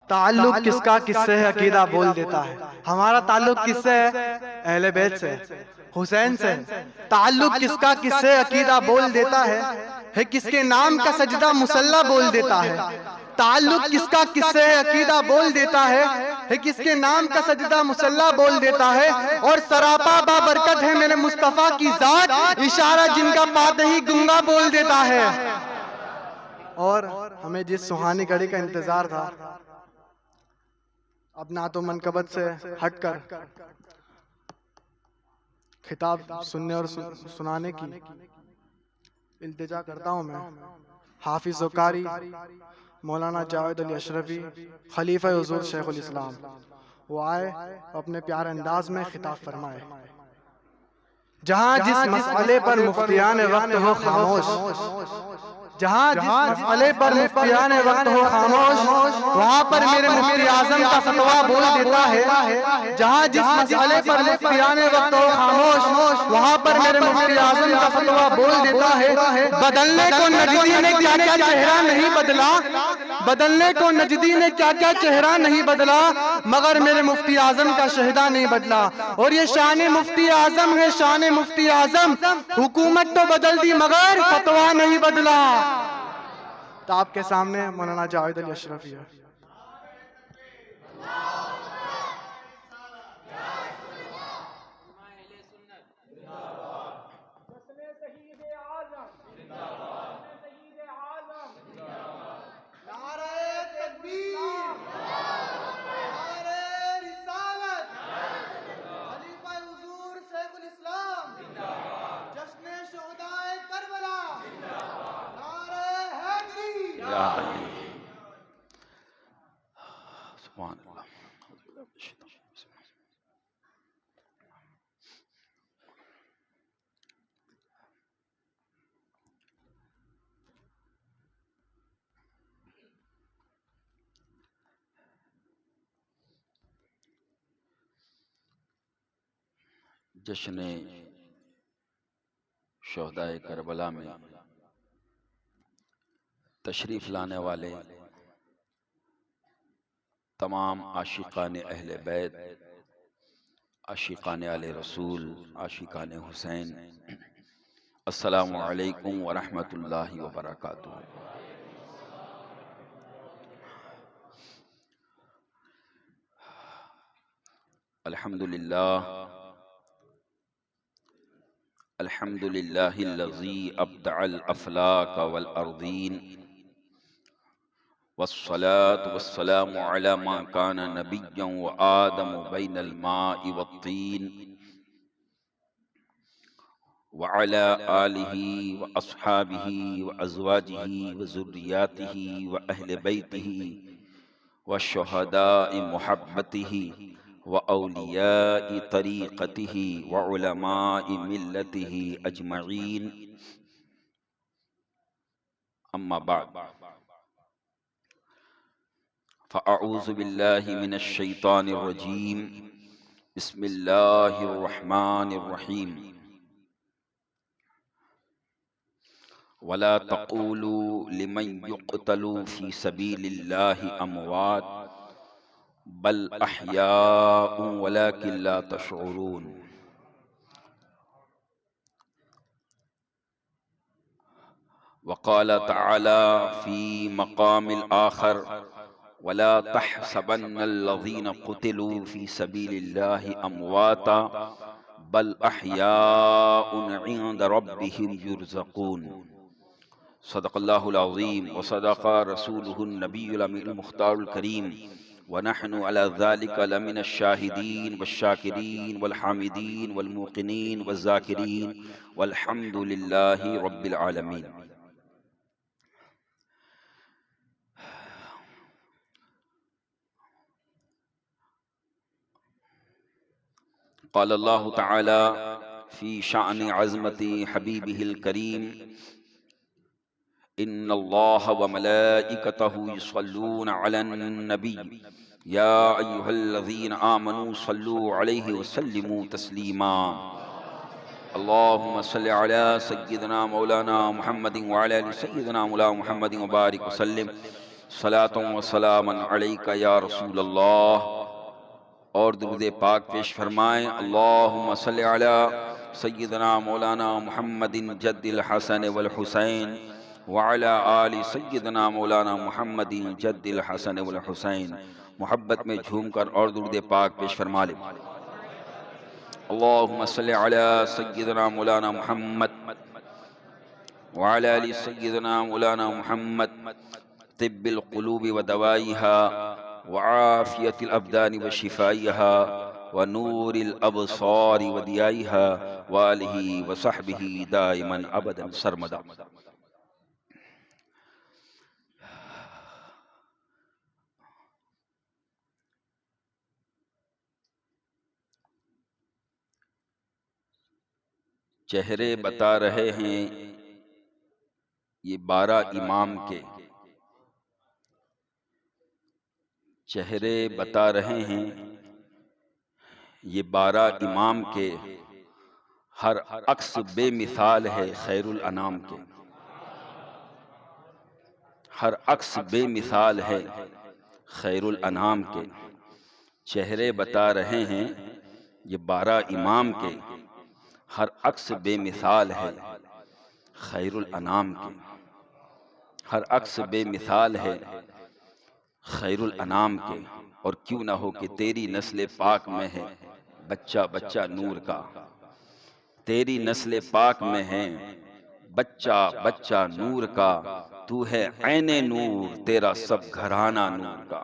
تعلق کس کا کس سے ہے عقیدہ بول دیتا ہے. ہمارا تعلق کس سے ہے؟ اہل بیت سے، حسین سے. تعلق کس کا کس سے عقیدہ بول دیتا ہے کس کے نام کا سجدہ مسلح بول دیتا ہے. تعلق کس کا کس سے عقیدہ بول دیتا ہے کس کے نام کا سجدہ مسلح بول دیتا ہے. اور سراپا بابرکت ہے میرے مصطفیٰ کی ذات، اشارہ جن کا پاتے ہی گنگا بول دیتا ہے. اور ہمیں جس سہانی گھڑی کا انتظار تھا، اب نعت و منقبت سے ہٹ کر خطاب سننے اور سنانے کی التجا کرتا ہوں میں. حافظ و قاری مولانا جاوید علی اشرفی، خلیفہ حضور شیخ الاسلام، وہ آئے اپنے پیارے انداز میں خطاب فرمائے. جہاں جس مسئلے پر مفتیان وقت ہو خاموش، جہاں جس مسئلے پر مفتیان وقت ہو خاموش، وہاں پر میرے مفتی اعظم کا فتویٰ بول دیتا ہے. جہاں جس مسئلے پر مفتیان وقت ہو خاموش، وہاں پر میرے مفتی اعظم کا فتویٰ بول دیتا ہے. بدلنے کو نجدی نے کیا کیا چہرہ نہیں بدلا، بدلنے کو نجدی نے کیا کیا چہرہ نہیں بدلا، مگر میرے مفتی اعظم کا شہدہ نہیں بدلا. اور یہ شان مفتی اعظم ہے، شان مفتی اعظم. حکومت تو بدل دی مگر فتویٰ نہیں بدلا. تو آپ کے سامنے مولانا جاوید علی اشرفی ہے. سبحان اللہ. جشن شہدائے کربلا میں تشریف لانے والے تمام عاشقان اہل بیت، عاشقان آل رسول، عاشقان حسین، السلام علیکم ورحمۃ اللہ وبرکاتہ. الحمدللہ الحمدللہ الذی ابدع الافلاک والارضین، والصلاة والسلام على ما كان نبيا وآدم بين الماء والطين، وعلى آله وأصحابه وأزواجه وذرياته وأهل بيته والشهداء محبته وأولياء طريقته وعلماء ملته أجمعين. أما بعد، فأعوذ بالله من الشيطان الرجيم. بسم الله الرحمن الرحيم. ولا تقولوا لمن يقتل في سبيل الله أموات بل أحياء ولكن لا تشعرون. وقال تعالى في مقام آخر: ولا تحسبن الذين قتلوا في سبيل الله أمواتا بل أحياء عند ربهم يرزقون. صدق الله العظيم وصدق رسوله النبي الأمين المختار الكريم، ونحن على ذلك لمن الشاهدين والشاكرين والحامدين والموقنين والذاكرين، والحمد لله رب العالمين. قال الله تعالى في شأن عظمة حبيبه الكريم: إن الله وملائكته يصلون على النبي يا أيها الذين آمنوا صلوا عليه وسلموا تسليما. اللهم صل على سيدنا مولانا محمد وعلى آل سيدنا مولانا محمد وبارك وسلم. صلاۃ و سلام علیک یا رسول اللہ، اور درود پاک پیش فرمائیں۔ اللہم صلی علی سیدنا مولانا محمد جد الحسن والحسین وعلی آل سیدنا مولانا محمد جد الحسن والحسین۔ محبت میں جھوم کر اور درود پاک پیش فرما لیں۔ اللہم صلی علی سیدنا مولانا محمد وعلی آل سیدنا مولانا محمد طب القلوب ودوائها وعافیت الابدان وشفائها ونور الابصار ودیائها وآلہ وصحبہ دائما ابدا سرمدا۔ چہرے بتا رہے ہیں یہ 12 امام کے، چہرے بتا رہے ہیں یہ 12 امام کے، ہر عکس بے مثال ہے خیر الانام کے، ہر عکس بے مثال ہے خیر الانام کے۔ چہرے بتا رہے ہیں یہ 12 امام کے، ہر عکس بے مثال ہے خیر الانام کے، ہر عکس بے مثال ہے خیر الانام کے۔ اور کیوں نہ ہو کہ تیری نسل پاک میں ہے بچہ بچہ نور کا، تیری نسل پاک میں ہے بچہ بچہ نور کا، تو ہے عین نور تیرا سب گھرانہ نور کا،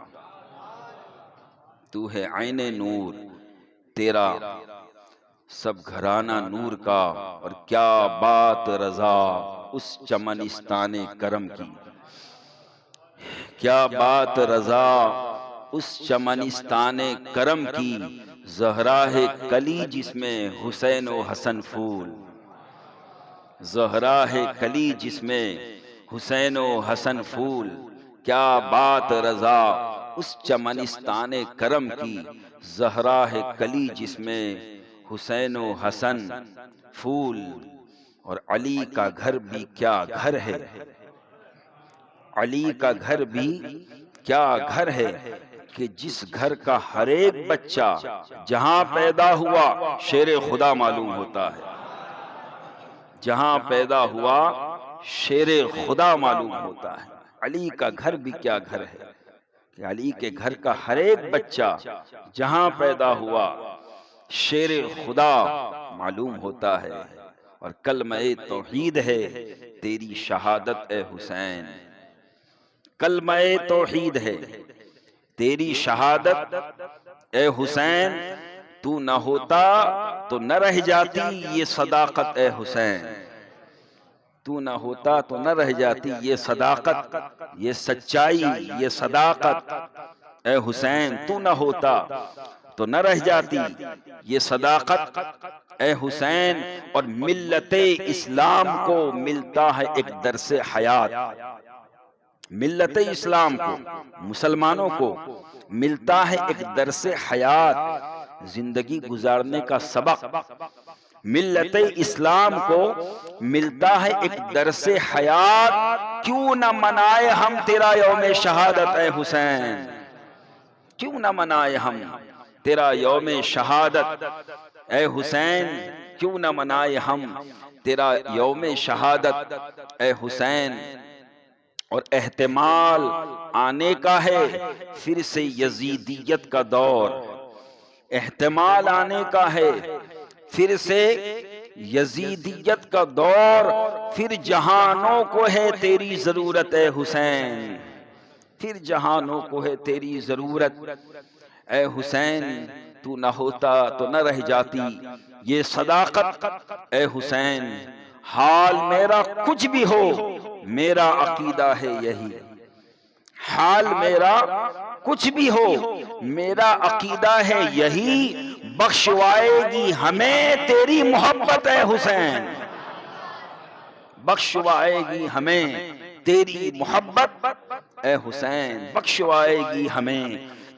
تو ہے عین نور تیرا سب گھرانہ نور کا۔ اور کیا بات رضا اس چمنستان کرم کی، کیا بات رضا اس چمنستان کرم کی، زہرا ہے کلی جس میں حسین و حسن پھول، زہرا ہے کلی جس میں حسین و حسن پھول۔ کیا بات رضا اس چمنستان کرم کی، زہرا ہے کلی جس میں حسین و حسن پھول۔ اور علی کا گھر بھی کیا گھر ہے، علی کا گھر بھی کیا گھر ہے، کہ جس گھر کا ہر ایک بچہ جہاں پیدا ہوا شیر خدا معلوم ہوتا ہے، جہاں پیدا ہوا شیر خدا معلوم ہوتا ہے۔ علی کا گھر بھی کیا گھر ہے، کہ علی کے گھر کا ہر ایک بچہ جہاں پیدا ہوا شیر خدا معلوم ہوتا ہے۔ اور کلمہ توحید ہے تیری شہادت اے حسین، کلمہ توحید ہے تیری شہادت اے حسین، تو نہ ہوتا تو نہ رہ جاتی یہ صداقت اے حسین، تو نہ ہوتا تو نہ رہ جاتی یہ صداقت، یہ سچائی، یہ صداقت اے حسین، تو نہ ہوتا تو نہ رہ جاتی یہ صداقت اے حسین۔ اور ملت اسلام کو ملتا ہے ایک درس حیات، ملت اسلام کو، مسلمانوں کو ملتا ہے ایک درس حیات، زندگی گزارنے کا سبق۔ ملت اسلام کو ملتا ہے ایک درس حیات، کیوں نہ منائے ہم تیرا یوم شہادت اے حسین، کیوں نہ منائے ہم تیرا یوم شہادت اے حسین، کیوں نہ منائے ہم تیرا یوم شہادت اے حسین۔ اور احتمال آنے کا ہے پھر سے یزیدیت کا دور، احتمال آنے کا ہے پھر سے یزیدیت کا دور، پھر جہانوں کو ہے تیری ضرورت اے حسین، پھر جہانوں کو ہے تیری ضرورت اے حسین، تو نہ ہوتا تو نہ رہ جاتی یہ صداقت اے حسین۔ حال میرا کچھ بھی ہو میرا عقیدہ ہے یہی، حال میرا کچھ بھی ہو میرا عقیدہ ہے یہی، بخشوائے گی ہمیں تیری محبت اے حسین، بخشوائے گی ہمیں تیری محبت اے حسین، بخشوائے گی ہمیں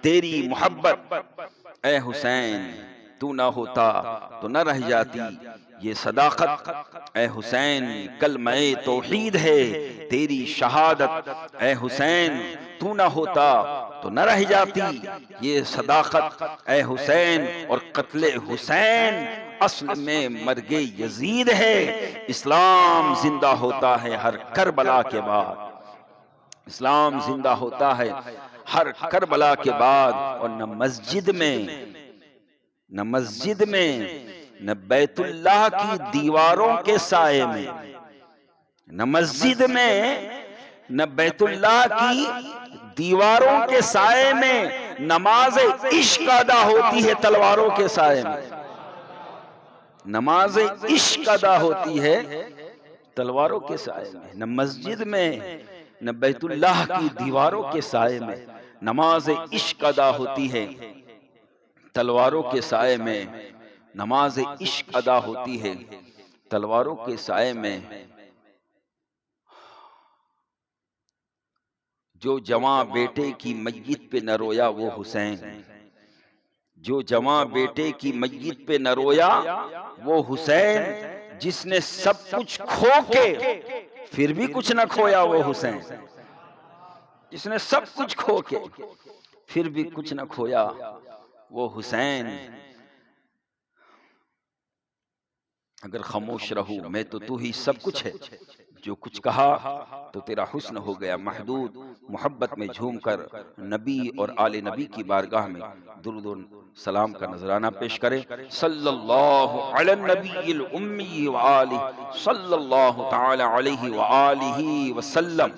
تیری محبت اے حسین۔ تو نہ ہوتا تو نہ رہ جاتی یہ صداقت اے حسین، کلمہ توحید ہے تیری شہادت اے حسین، تو نہ ہوتا تو نہ رہ جاتی یہ صداقت اے حسین، اور قتل حسین اصل میں مرگ یزید ہے۔ اسلام زندہ ہوتا ہے ہر کربلا کے بعد، اسلام زندہ ہوتا ہے ہر کربلا کے بعد، اور نہ مسجد میں نہ بیت اللہ کی دیواروں کے سائے میں، نہ مسجد میں نہ بیت اللہ کی دیواروں کے سائے میں نماز عشق ادا ہوتی ہے تلواروں کے سائے میں، نماز عشق ادا ہوتی ہے تلواروں کے سائے میں، نہ مسجد میں نہ بیت اللہ کی دیواروں کے سائے میں نماز عشق ادا ہوتی ہے تلواروں کے سائے میں، نماز عشق ادا ہوتی ہے تلواروں کے سائے میں۔ جو جواں بیٹے کی میت پہ نہ رویا وہ حسین، جو جواں بیٹے کی میت پہ نہ رویا وہ حسین، جس نے سب کچھ کھو کے پھر بھی کچھ نہ کھویا وہ حسین، جس نے سب کچھ کھو کے پھر بھی کچھ نہ کھویا وہ حسین۔ اگر خاموش رہوں میں تو ہی سب کچھ ہے، جو کچھ کہا تو تیرا حسن ہو گیا محدود۔ محبت میں جھوم کر نبی اور آل نبی کی بارگاہ میں درود و سلام کا نذرانہ پیش کریں۔ صلی اللہ علی النبی الامی وآلہ، صلی اللہ تعالی علیہ وآلہ وسلم،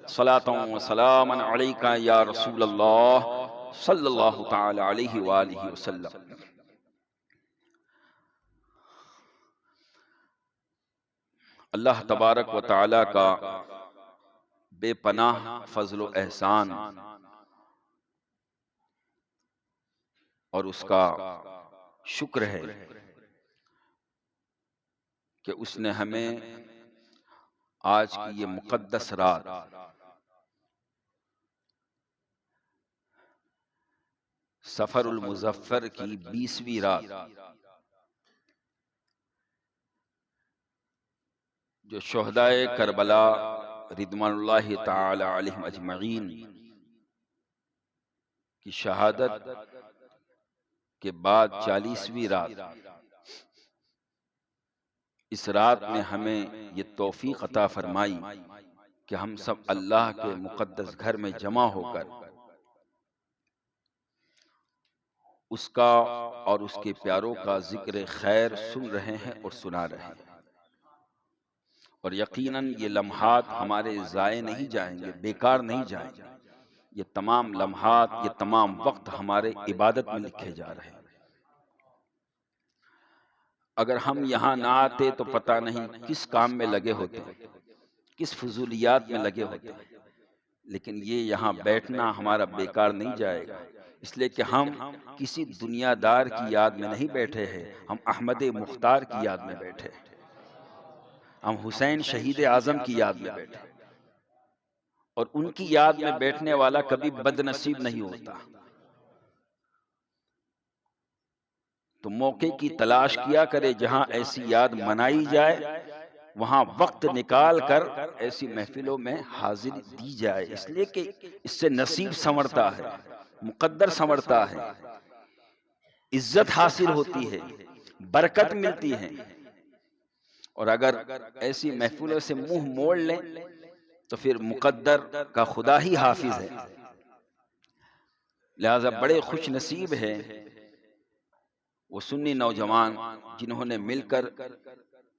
صلاۃ و سلام علیک یا رسول اللہ، صلی اللہ تعالی علیہ وآلہ وسلم۔ اللہ تبارک و تعالی کا بے پناہ فضل و احسان اور اس کا شکر ہے کہ اس نے ہمیں آج کی یہ مقدس رات سفر المظفر کی 20ویں رات، جو شہدائے کربلا رضوان اللہ تعالی علیہم اجمعین کی شہادت کے بعد 40ویں رات، اس رات نے ہمیں یہ توفیق عطا فرمائی کہ ہم سب اللہ کے مقدس گھر میں جمع ہو کر اس کا اور اس کے پیاروں کا ذکر خیر سن رہے ہیں اور سنا رہے ہیں، اور یقیناً یہ لمحات ہمارے ضائع نہیں جائیں گے، بیکار نہیں جائیں گے۔ یہ تمام لمحات، یہ تمام وقت ہمارے عبادت میں لکھے جا رہے ہیں۔ اگر ہم یہاں نہ آتے تو پتہ نہیں کس کام میں لگے ہوتے، کس فضولیات میں لگے ہوتے، لیکن یہ یہاں بیٹھنا ہمارا بیکار نہیں جائے گا، اس لیے کہ ہم کسی دنیا دار کی یاد میں نہیں بیٹھے ہیں، ہم احمد مختار کی یاد میں بیٹھے ہیں، ہم حسین شہید اعظم کی یاد میں بیٹھے، اور ان کی یاد میں بیٹھنے والا کبھی بد نصیب نہیں ہوتا۔ تو موقع کی تلاش کیا کرے جہاں ایسی یاد منائی جائے، وہاں وقت نکال کر ایسی محفلوں میں حاضری دی جائے، اس لیے کہ اس سے نصیب سنورتا ہے، مقدر سنورتا ہے، عزت حاصل ہوتی ہے، برکت ملتی ہے۔ اور اگر ایسی محفلوں سے منہ موڑ لیں تو پھر مقدر کا خدا ہی حافظ ہے۔ لہذا بڑے خوش نصیب ہیں وہ سنی نوجوان جنہوں نے مل کر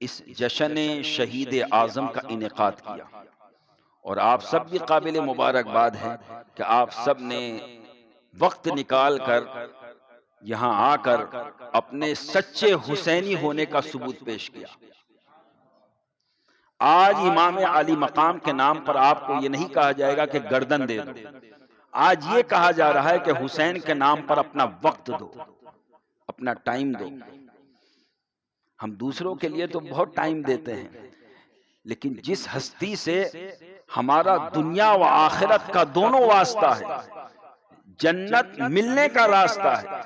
اس جشن شہید اعظم کا انعقاد کیا، اور آپ سب بھی قابل مبارکباد ہیں کہ آپ سب نے وقت نکال کر یہاں آ کر اپنے سچے حسینی ہونے کا ثبوت پیش کیا۔ آج امام علی مقام کے نام پر آپ کو یہ نہیں کہا جائے گا کہ گردن دے دو، آج یہ کہا جا رہا ہے کہ حسین کے نام پر اپنا وقت دو، اپنا ٹائم دو۔ ہم دوسروں کے لیے تو بہت ٹائم دیتے ہیں، لیکن جس ہستی سے ہمارا دنیا و آخرت کا دونوں واسطہ ہے، جنت ملنے کا راستہ ہے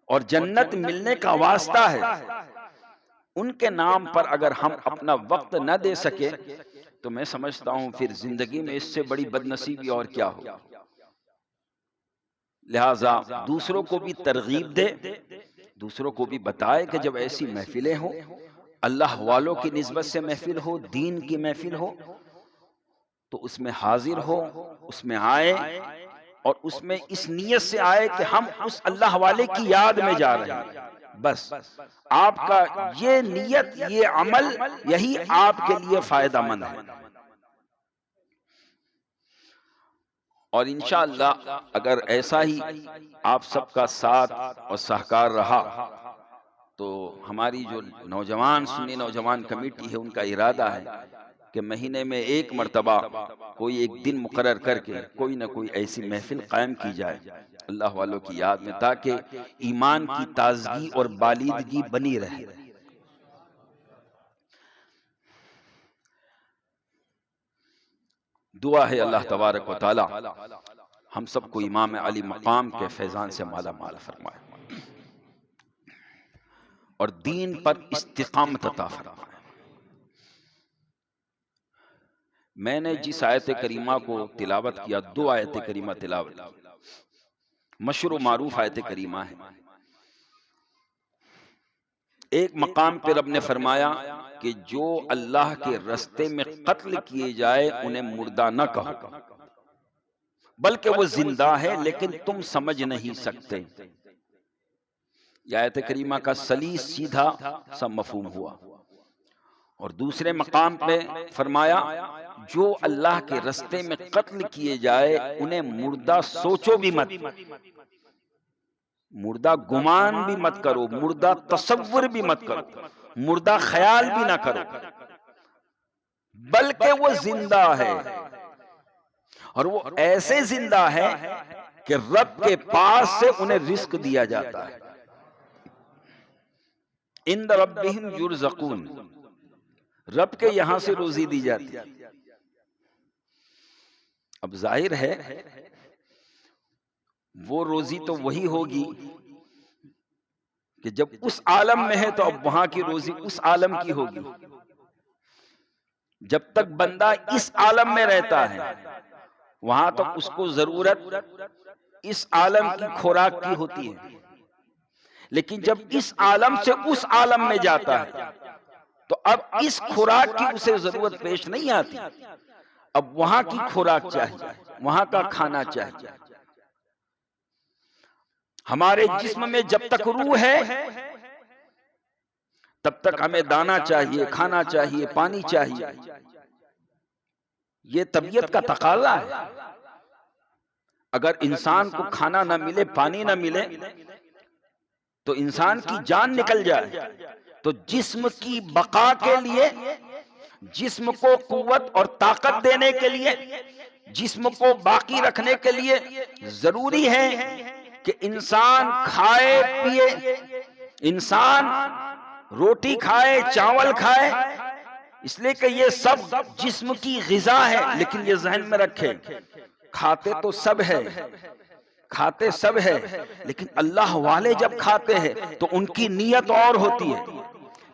اور جنت ملنے کا واسطہ ہے، ان کے نام پر اگر ہم اپنا وقت نہ دے سکے تو میں سمجھتا ہوں پھر زندگی میں اس سے بڑی بد نصیبی اور کیا ہو. لہذا دوسروں کو بھی ترغیب دے، دوسروں کو بھی بتائے کہ جب ایسی محفلیں ہوں، اللہ والوں کی نسبت سے محفل ہو، دین کی محفل ہو، تو اس میں حاضر ہو، اس میں آئے، اور اس میں اس نیت سے آئے کہ ہم اس اللہ والے کی یاد میں جا رہے ہیں. بس آپ کا یہ نیت، یہ عمل، یہی آپ کے لیے فائدہ مند ہے. اور انشاءاللہ اگر ایسا ہی آپ سب کا ساتھ اور سہکار رہا تو ہماری جو نوجوان سنی نوجوان کمیٹی ہے، ان کا ارادہ ہے کہ مہینے میں ایک مرتبہ کوئی ایک دن مقرر کر کے کوئی نہ کوئی ایسی محفل قائم کی جائے اللہ والوں کی یاد میں، تاکہ ایمان کی تازگی اور بالیدگی بنی رہے. دعا ہے اللہ تبارک و تعالی ہم سب کو امام علی مقام کے فیضان سے مالا مال فرمائے اور دین پر استقامت عطا فرمائے. میں نے جس آیت کریمہ کو تلاوت کیا، 2 آیت کریمہ تلاوت کی، مشہور و معروف آیت کریمہ ہے. ایک مقام پہ رب نے فرمایا کہ جو اللہ کے رستے میں قتل کیے جائے انہیں مردہ نہ کہو، بلکہ وہ زندہ ہے لیکن تم سمجھ نہیں سکتے. یہ آیت کریمہ کا سلیس سیدھا سا مفہوم ہوا. اور دوسرے مقام پہ فرمایا جو اللہ کے رستے میں قتل کیے جائے انہیں مردہ سوچو بھی مت، مردہ گمان بھی مت کرو، مردہ تصور بھی مت کرو، مردہ خیال بھی نہ کرو، بلکہ وہ زندہ ہے. اور وہ ایسے زندہ ہے کہ رب کے پاس سے انہیں رزق دیا جاتا ہے. عند ربہم یرزقون، رب کے یہاں سے روزی دی جاتی ہے. اب ظاہر ہے وہ روزی تو وہی ہوگی کہ جب اس عالم میں ہے تو اب وہاں کی روزی اس عالم کی ہوگی. جب تک بندہ اس عالم میں رہتا ہے وہاں تک اس کو ضرورت اس عالم کی خوراک کی ہوتی ہے، لیکن جب اس عالم سے اس عالم میں جاتا ہے تو اب اس خوراک کی اسے ضرورت پیش نہیں آتی، اب وہاں کی خوراک چاہیے، وہاں کا کھانا چاہیے. ہمارے جسم میں جب تک روح ہے تب تک ہمیں دانا چاہیے، کھانا چاہیے، پانی چاہیے. یہ طبیعت کا تقاضا ہے. اگر انسان کو کھانا نہ ملے، پانی نہ ملے تو انسان کی جان نکل جائے. تو جسم کی بقا کے لیے، جسم کو قوت اور طاقت دینے کے لیے، جسم کو باقی رکھنے کے لیے ضروری ہے کہ انسان کھائے پیے، انسان روٹی کھائے، چاول کھائے، اس لیے کہ یہ سب جسم کی غذا ہے. لیکن یہ ذہن میں رکھے کھاتے تو سب ہے، کھاتے سب ہے، لیکن اللہ والے جب کھاتے ہیں تو ان کی نیت اور ہوتی ہے.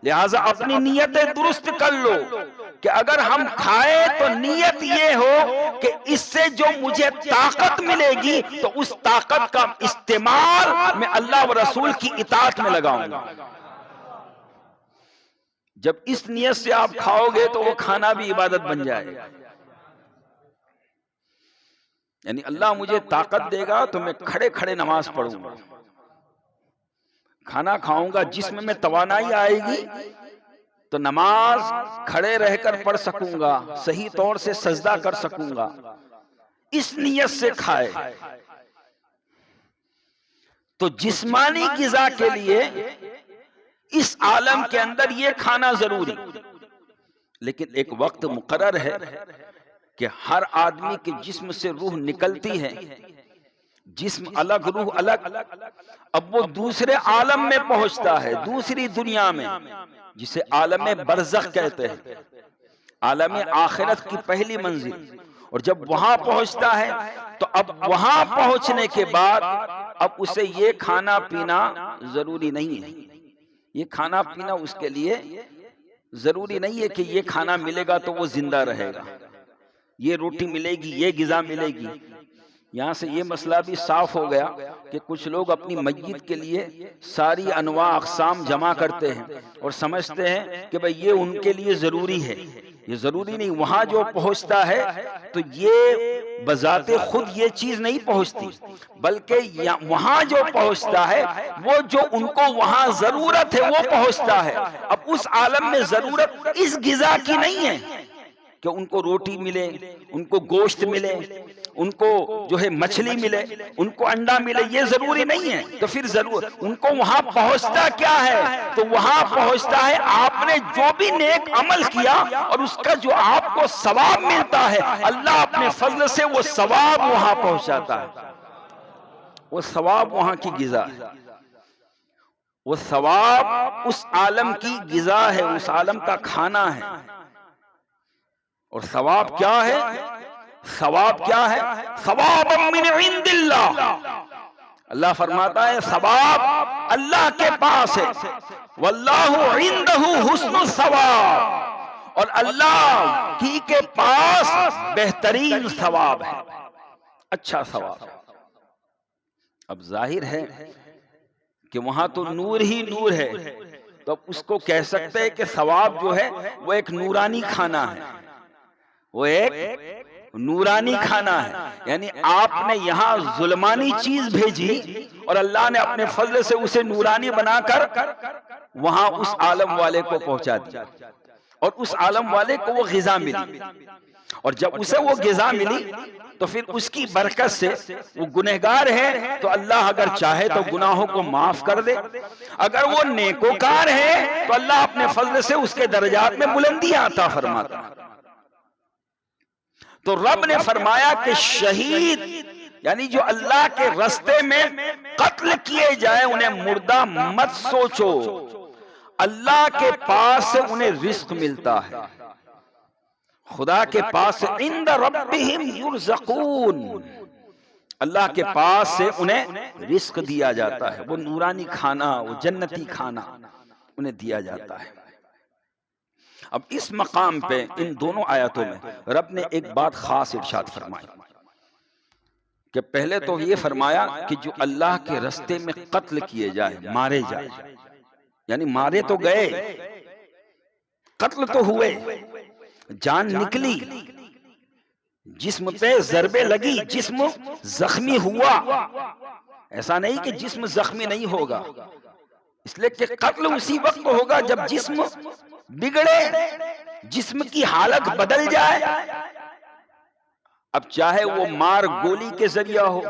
لہٰذا اپنی نیتیں درست کر لو کہ اگر ہم کھائے تو نیت یہ ہو کہ اس سے جو مجھے طاقت ملے گی تو اس طاقت کا استعمال میں اللہ و رسول کی اطاعت میں لگاؤں گا. جب اس نیت سے آپ کھاؤ گے تو وہ کھانا بھی عبادت بن جائے گا. یعنی اللہ مجھے طاقت دے گا تو میں کھڑے کھڑے نماز پڑھوں گا، کھانا کھاؤں گا، جسم میں توانائی آئے گی تو نماز کھڑے رہ کر پڑھ سکوں گا، صحیح طور سے سجدہ کر سکوں گا. اس نیت سے کھائے. تو جسمانی غذا کے لیے اس عالم کے اندر یہ کھانا ضروری، لیکن ایک وقت مقرر ہے کہ ہر آدمی کے جسم سے روح نکلتی ہے، جسم الگ روح الگ. اب وہ دوسرے عالم میں پہنچتا ہے، دوسری دنیا میں، جسے عالم برزخ کہتے ہیں، عالم آخرت کی پہلی منزل. اور جب وہاں پہنچتا ہے تو اب وہاں پہنچنے کے بعد اب اسے یہ کھانا پینا ضروری نہیں ہے. یہ کھانا پینا اس کے لیے ضروری نہیں ہے کہ یہ کھانا ملے گا تو وہ زندہ رہے گا، یہ روٹی ملے گی، یہ غذا ملے گی۔ یہاں سے یہ مسئلہ بھی صاف ہو گیا کہ کچھ لوگ اپنی میت کے لیے ساری انواع اقسام جمع کرتے ہیں اور سمجھتے ہیں کہ بھئی یہ ان کے لیے ضروری ہے۔ یہ ضروری نہیں، وہاں جو پہنچتا ہے تو یہ بذات خود یہ چیز نہیں پہنچتی، بلکہ وہاں جو پہنچتا ہے وہ جو ان کو وہاں ضرورت ہے وہ پہنچتا ہے۔ اب اس عالم میں ضرورت اس غذا کی نہیں ہے کہ ان کو روٹی ملے، ان کو گوشت ملے، ان کو جو ہے مچھلی ملے، ان کو انڈا ملے، یہ ضروری نہیں ہے۔ تو پھر ضرور ان کو وہاں پہنچتا کیا ہے؟ تو وہاں پہنچتا ہے آپ نے جو بھی نیک عمل کیا اور اس کا جو آپ کو ثواب ملتا ہے، اللہ اپنے فضل سے وہ ثواب وہاں پہنچاتا ہے۔ وہ ثواب وہاں کی غذا ہے، وہ ثواب اس عالم کی غذا ہے، اس عالم کا کھانا ہے۔ اور ثواب کیا ہے؟ ثواب کیا ہے؟ ثواب من عند اللہ۔ اللہ فرماتا ہے ثواب اللہ کے پاس ہے، واللہ عندہ حسن الثواب، اور اللہ کی کے پاس بہترین ثواب ہے، اچھا ثواب ہے۔ اب ظاہر ہے کہ وہاں تو نور ہی نور ہے، تو اب اس کو کہہ سکتے ہیں کہ ثواب جو ہے وہ ایک نورانی کھانا ہے، وہ ایک نورانی کھانا ہے۔ یعنی آپ نے یہاں ظلمانی چیز بھیجی اور اللہ نے اپنے فضل سے اسے نورانی بنا کر وہاں اس عالم والے کو پہنچا دیا، اور اس عالم والے کو وہ غذا ملی، اور جب اسے وہ غذا ملی تو پھر اس کی برکت سے وہ گنہگار ہے تو اللہ اگر چاہے تو گناہوں کو معاف کر دے، اگر وہ نیکوکار ہے تو اللہ اپنے فضل سے اس کے درجات میں بلندیاں عطا فرماتا ہے۔ تو رب نے فرمایا کہ شہید یعنی جو اللہ کے راستے میں قتل کیے جائیں انہیں مردہ مت سوچو، اللہ کے پاس سے انہیں رزق ملتا ہے، خدا کے پاس سے عند ربہم یرزقون، اللہ کے پاس سے انہیں رزق دیا جاتا ہے، وہ نورانی کھانا، وہ جنتی کھانا انہیں دیا جاتا ہے۔ اب اس مقام پہ ان دونوں آیاتوں میں رب نے ایک بات خاص ارشاد فرمائی کہ پہلے تو یہ فرمایا کہ جو اللہ کے راستے میں قتل کیے جائے، مارے جائے، یعنی مارے تو گئے، قتل تو ہوئے، جان نکلی، جسم پہ ضربے لگی، جسم زخمی ہوا، ایسا نہیں کہ جسم زخمی نہیں ہوگا، اس لیے کہ قتل اسی وقت ہوگا جب جسم بگڑے، جسم کی حالت بدل جائے۔ اب چاہے وہ مار گولی کے ذریعہ ہو،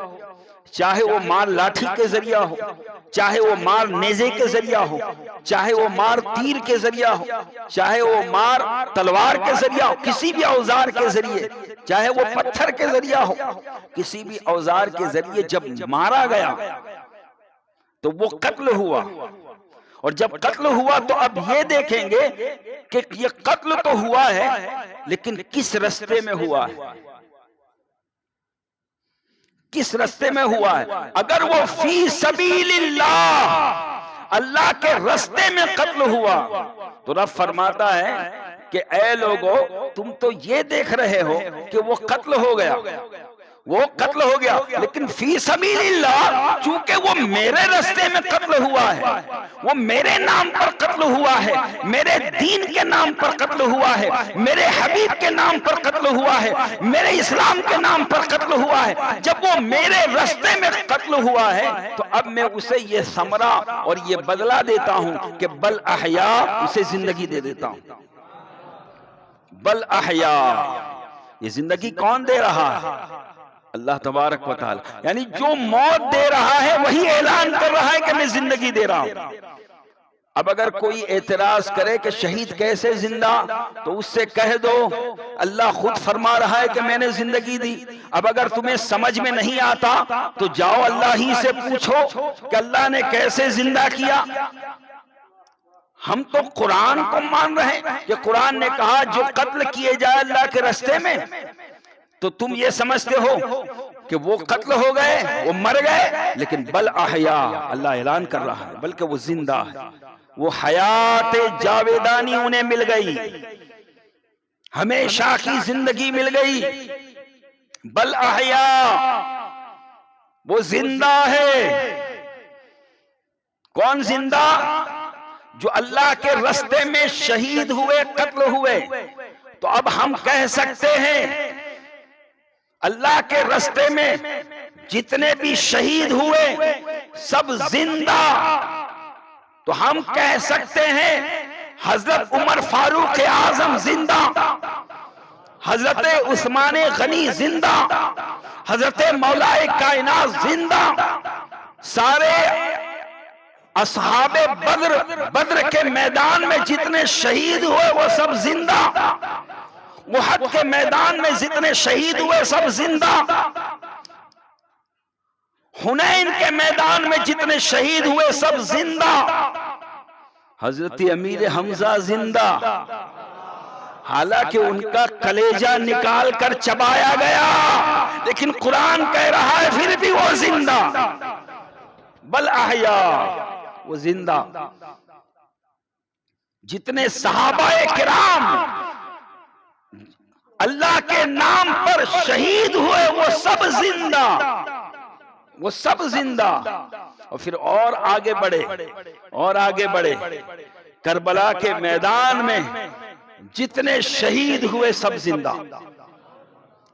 چاہے وہ مار لاٹھی کے ذریعہ ہو، چاہے وہ مار نیزے کے ذریعہ ہو، چاہے وہ مار تیر کے ذریعہ ہو، چاہے وہ مار تلوار کے ذریعہ ہو، کسی بھی اوزار کے ذریعے، چاہے وہ پتھر کے ذریعہ ہو، کسی بھی اوزار کے ذریعے جب مارا گیا تو وہ قتل ہوا، اور جب قتل ہوا تو اب یہ دیکھیں گے کہ یہ قتل تو ہوا ہے لیکن کس رستے میں ہوا ہے، کس رستے میں ہوا ہے۔ اگر وہ فی سبیل اللہ، اللہ کے رستے میں قتل ہوا تو رب فرماتا ہے کہ اے لوگو تم تو یہ دیکھ رہے ہو کہ وہ قتل ہو گیا، وہ قتل ہو گیا، لیکن فی سبیل اللہ چونکہ وہ میرے راستے میں قتل ہوا ہے، وہ میرے نام پر قتل ہوا ہے، میرے دین کے نام پر قتل ہوا ہے، میرے حبیب کے نام پر قتل ہوا ہے، میرے اسلام کے نام پر قتل ہوا ہے، جب وہ میرے راستے میں قتل ہوا ہے تو اب میں اسے یہ ثمرہ اور یہ بدلہ دیتا ہوں کہ بل احیاء، اسے زندگی دے دیتا ہوں، بل احیاء، یہ زندگی کون دے رہا ہے؟ اللہ تبارک و تعالی، یعنی جو موت دے رہا ہے وہی اعلان کر رہا ہے کہ میں زندگی دے رہا ہوں۔ اب اگر کوئی اعتراض کرے کہ شہید کیسے زندہ، تو اس سے کہہ دو اللہ خود فرما رہا ہے کہ میں نے زندگی دی۔ اب اگر تمہیں سمجھ میں نہیں آتا تو جاؤ اللہ ہی سے پوچھو کہ اللہ نے کیسے زندہ کیا۔ ہم تو قرآن کو مان رہے ہیں کہ قرآن نے کہا جو قتل کیے جائے اللہ کے راستے میں، تو تم یہ سمجھتے ہو کہ وہ قتل ہو گئے، وہ مر گئے، لیکن بل احیاء، اللہ اعلان کر رہا ہے بلکہ وہ زندہ ہے، وہ حیات جاویدانی انہیں مل گئی، ہمیشہ کی زندگی مل گئی. بل احیا، وہ زندہ ہے. کون زندہ؟ جو اللہ کے رستے میں شہید ہوئے، قتل ہوئے. تو اب ہم کہہ سکتے ہیں اللہ کے رستے میں جتنے بھی شہید ہوئے سب زندہ. تو ہم کہہ سکتے ہیں حضرت عمر فاروق اعظم زندہ، حضرت عثمان غنی زندہ، حضرت مولا کائنات زندہ، سارے اصحاب بدر کے میدان میں جتنے شہید ہوئے وہ سب زندہ، احد کے میدان میں جتنے شہید ہوئے سب زندہ، حنین کے میدان میں جتنے شہید ہوئے سب زندہ، حضرت امیر حمزہ زندہ، حالانکہ ان کا کلیجہ نکال کر چبایا گیا، لیکن قرآن کہہ رہا ہے پھر بھی وہ زندہ. بل احیا، وہ زندہ. جتنے صحابہ کرام اللہ کے نام پر شہید ہوئے وہ سب زندہ، وہ سب زندہ. اور پھر اور آگے بڑھے، اور آگے بڑھے. کربلا کے میدان میں جتنے شہید ہوئے سب زندہ،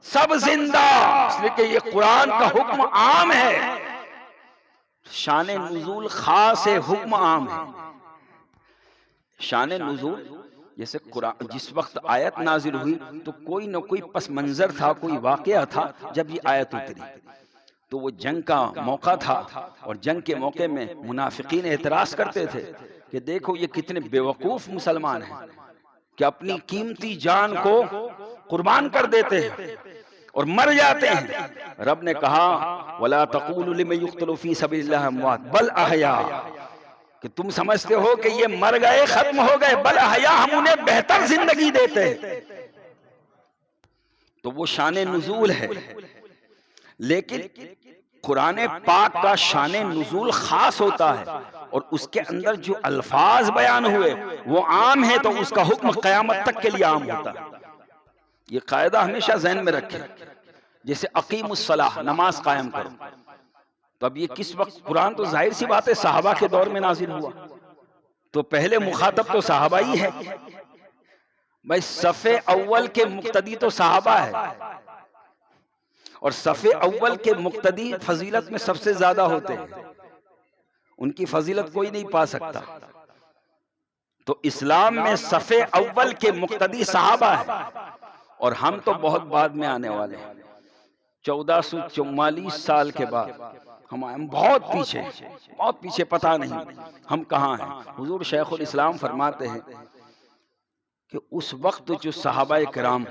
سب زندہ. اس لیے کہ یہ قرآن کا حکم عام ہے، شان نزول خاص ہے، حکم عام ہے. شان نزول جیسے قرآن جس وقت آیت نازل ہوئی تو کوئی نہ کوئی پس منظر تھا، کوئی واقعہ تھا. جب یہ آیت اتری تو وہ جنگ کا موقع تھا، اور جنگ کے موقع میں منافقین اعتراض کرتے تھے کہ دیکھو یہ کتنے بیوقوف مسلمان ہیں کہ اپنی قیمتی جان کو قربان کر دیتے ہیں اور مر جاتے ہیں. رب نے کہا وَلَا تَقُولُوا لِمَن يُقْتَلُ فِي سَبِيلِ اللَّهِ أَمْوَاتٌ بَلْ أَحْيَاءٌ، کہ تم سمجھتے ہو کہ یہ مر گئے، ختم ہو گئے. بل احیا، ہم انہیں بہتر زندگی دیتے ہیں. تو وہ شان نزول ہے. لیکن قرآن پاک کا شان نزول خاص ہوتا ہے، اور اس کے اندر جو الفاظ بیان ہوئے وہ عام ہے، تو اس کا حکم قیامت تک کے لیے عام ہوتا ہے. یہ قاعدہ ہمیشہ ذہن میں رکھیں. جیسے اقیم الصلاۃ، نماز قائم کرو. تو اب یہ کس وقت؟ قرآن تو ظاہر سی بات ہے صحابہ کے دور میں نازل ہوا، تو پہلے مخاطب تو صحابہ ہی ہے. بھائی صف اول کے مقتدی تو صحابہ ہے، اور صف اول کے مقتدی فضیلت میں سب سے زیادہ ہوتے ہیں، ان کی فضیلت کوئی نہیں پا سکتا. تو اسلام میں صف اول کے مقتدی صحابہ ہے، اور ہم تو بہت بعد میں آنے والے ہیں. 1444 سال کے بعد ہم بہت پیچھے، بہت پیچھے. پتہ نہیں ہم کہاں ہیں. حضور شیخ الاسلام فرماتے ہیں کہ اس وقت جو صحابہ کرام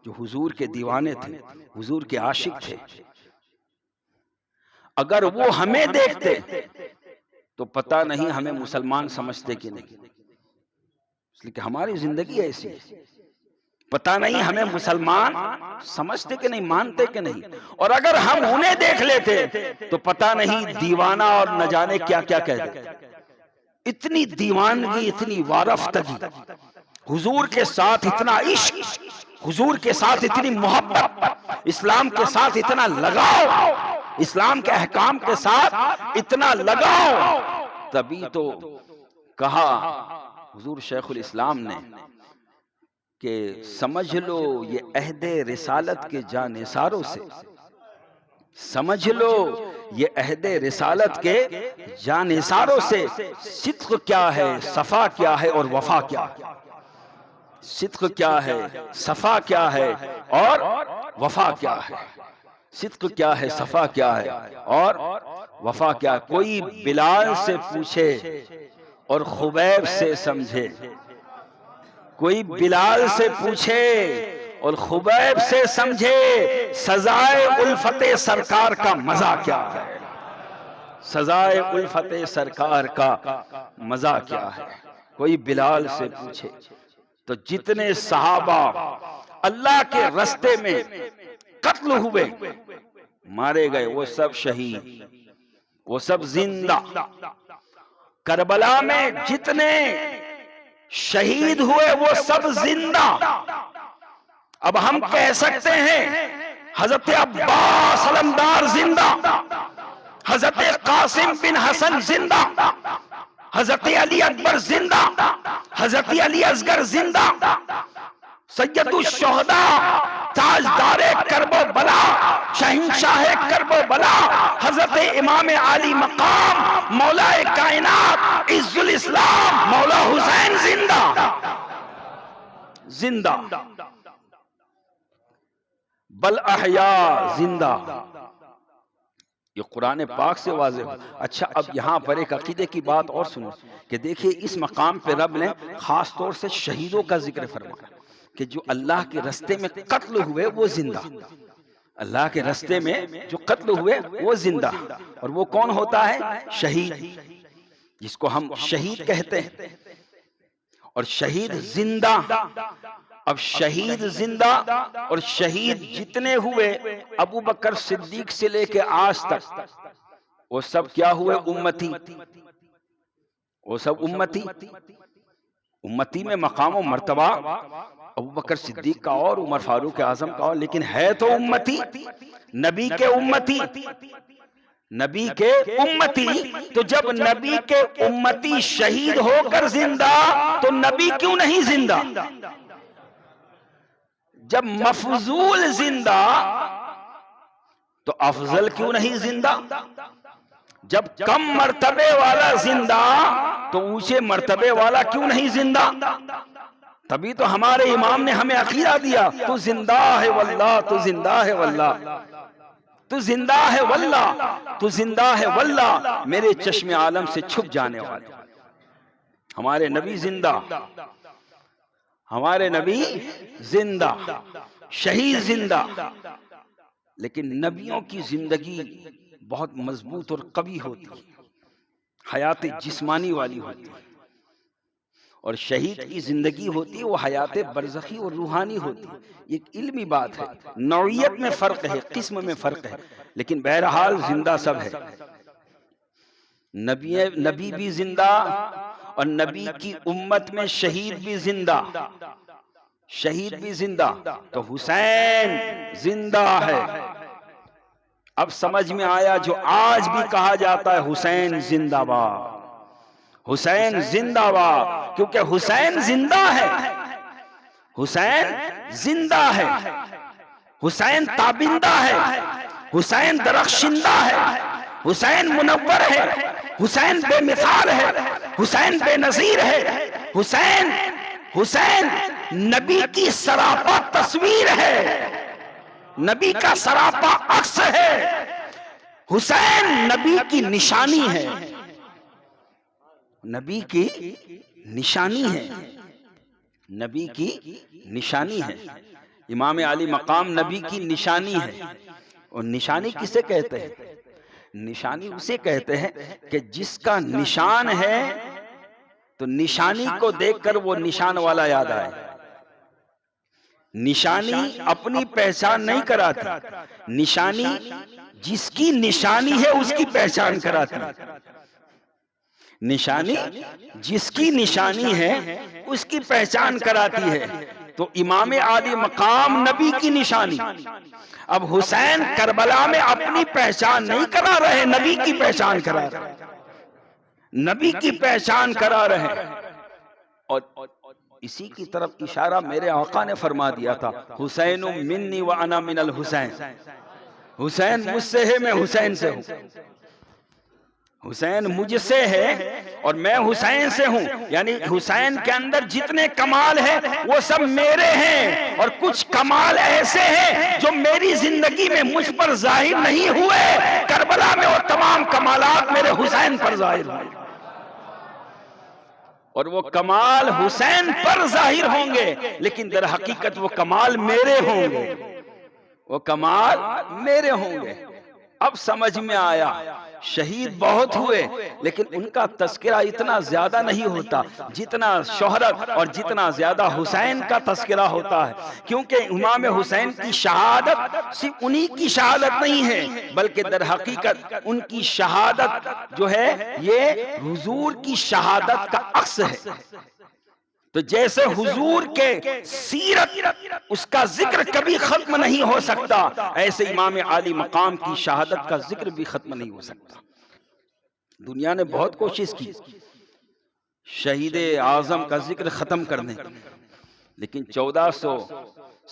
جو حضور کے دیوانے تھے، حضور کے عاشق تھے، اگر وہ ہمیں دیکھتے تو پتہ نہیں ہمیں مسلمان سمجھتے کہ نہیں، اس لیے کہ ہماری زندگی ایسی ہے. پتہ نہیں ہمیں مسلمان سمجھتے کہ نہیں، مانتے کہ نہیں. اور اگر ہم انہیں دیکھ لیتے تو پتہ نہیں دیوانہ اور نہ جانے کیا کیا کہہ دیتے. اتنی دیوانگی، اتنی وارفتگی، حضور کے ساتھ اتنا عشق، حضور کے ساتھ اتنی محبت، اسلام کے ساتھ اتنا لگاؤ، اسلام کے احکام کے ساتھ اتنا لگاؤ. تبھی تو کہا حضور شیخ الاسلام نے کہ سمجھ لو یہ عہد رسالت کے جانثاروں سے، سمجھ لو یہ عہد رسالت کے جانثاروں سے صدق کیا ہے، صفا کیا ہے اور وفا کیا ہے. صدق کیا ہے، صفا کیا ہے اور وفا کیا ہے. صدق کیا ہے، صفا کیا ہے اور وفا کیا ہے. کوئی بلال سے پوچھے اور خبیب سے سمجھے، کوئی بلال سے پوچھے اور خبیب سے سمجھے، سزائے الفت سرکار کا مزہ کیا ہے. سزائے الفت سرکار کا مزہ کیا ہے. کوئی بلال سے پوچھے. تو جتنے صحابہ اللہ کے رستے میں قتل ہوئے، مارے گئے، وہ سب شہید، وہ سب زندہ. کربلا میں جتنے شہید ہوئے وہ سب زندہ. اب ہم کہہ سکتے ہیں حضرت عباس علمدار زندہ، حضرت قاسم بن حسن زندہ، حضرت علی اکبر زندہ، حضرت علی اصغر زندہ، سید الشہداء، تاجدار کرب و بلا، شہنشاہ کرب و بلا، حضرت امام عالی مقام، مولا کائنات، عز الاسلام، مولا حسین زندہ زندہ، بل احیاء زندہ. یہ قرآن پاک سے واضح ہو. اچھا اب یہاں پر ایک عقیدے کی بات اور سنو کہ دیکھیے اس مقام پہ رب نے خاص طور سے شہیدوں کا ذکر فرمایا کہ جو اللہ کے رستے میں قتل ہوئے وہ زندہ. اللہ کے رستے میں جو قتل ہوئے وہ زندہ. اور وہ کون ہوتا ہے؟ شہید، جس کو ہم شہید کہتے ہیں. اور شہید زندہ. اب شہید زندہ اور شہید جتنے ہوئے ابو بکر صدیق سے لے کے آج تک وہ سب کیا ہوئے؟ امتی. وہ سب امتی. امتی میں مقام و مرتبہ ابو بکر صدیق کا اور عمر فاروق اعظم کا اور، لیکن ہے تو امتی، نبی کے امتی. نبی کے امتی. تو جب نبی کے امتی شہید ہو کر زندہ تو نبی کیوں نہیں زندہ؟ جب مفضول زندہ تو افضل کیوں نہیں زندہ؟ جب کم مرتبے والا زندہ تو اونچے مرتبے والا کیوں نہیں زندہ؟ تبھی تو ہمارے امام نے ہمیں عقیدہ دیا تو زندہ ہے واللہ، تو زندہ ہے واللہ، تو زندہ ہے واللہ، تو زندہ ہے واللہ، میرے چشم عالم سے چھپ جانے والے. ہمارے نبی زندہ، ہمارے نبی زندہ، شہید زندہ. لیکن نبیوں کی زندگی بہت مضبوط اور قوی ہوتی ہے، حیات جسمانی والی ہوتی ہے. اور شہید کی زندگی ہوتی ہے وہ حیات برزخی اور روحانی ہوتی ہے. یہ ایک علمی بات ہے، نوعیت میں فرق ہے، قسم میں فرق ہے، لیکن بہرحال زندہ سب ہے. نبی بھی زندہ اور نبی کی امت میں شہید بھی زندہ، شہید بھی زندہ. تو حسین زندہ ہے. اب سمجھ میں آیا جو آج بھی کہا جاتا ہے حسین زندہ باد، حسین زندہ باد، کیونکہ حسین زندہ ہے. حسین زندہ ہے، حسین تابندہ ہے، حسین درخشندہ ہے، حسین منور ہے، حسین بے مثال ہے، حسین بے نظیر ہے. حسین نبی کی سراپا تصویر ہے، نبی کا سراپا عکس ہے. حسین نبی کی نشانی ہے، نبی کی نشانی ہے، نبی کی نشانی ہے. امام علی مقام نبی کی نشانی ہے. اور نشانی کسے کہتے ہیں؟ نشانی اسے کہتے ہیں کہ جس کا نشان ہے تو نشانی کو دیکھ کر وہ نشان والا یاد آئے. نشانی اپنی پہچان نہیں کراتی، نشانی جس کی نشانی ہے اس کی پہچان کراتی. نشانی جس کی نشانی ہے اس کی پہچان کراتی ہے. تو امام عالی مقام نبی کی نشانی. اب حسین کربلا میں اپنی پہچان نہیں کرا رہے، نبی کی پہچان کرا رہے، نبی کی پہچان کرا رہے. اور اسی کی طرف اشارہ میرے آقا نے فرما دیا تھا، حسین منی وانا من الحسین. حسین مجھ سے ہے، میں حسین سے ہوں. حسین مجھ سے ہے اور میں حسین سے ہوں. یعنی حسین کے اندر جتنے کمال ہیں وہ سب میرے ہیں، اور کچھ کمال ایسے ہیں جو میری زندگی میں مجھ پر ظاہر نہیں ہوئے، کربلا میں وہ تمام کمالات میرے حسین پر ظاہر ہوئے. اور وہ کمال حسین پر ظاہر ہوں گے، لیکن در حقیقت وہ کمال میرے ہوں گے، وہ کمال میرے ہوں گے. اب سمجھ میں آیا شہید بہت ہوئے لیکن ان کا تذکرہ اتنا زیادہ نہیں ہوتا جتنا شہرت اور جتنا زیادہ حسین کا تذکرہ ہوتا ہے، کیونکہ امام حسین کی شہادت صرف انہی کی شہادت نہیں ہے بلکہ در حقیقت ان کی شہادت جو ہے یہ حضور کی شہادت کا عکس ہے۔ تو جیسے حضور کے سیرت اس کا ذکر کبھی ختم نہیں ہو سکتا، ایسے امام عالی مقام کی شہادت کا ذکر بھی ختم نہیں ہو سکتا۔ دنیا نے بہت کوشش کی شہید اعظم کا ذکر ختم کرنے کی، لیکن 1400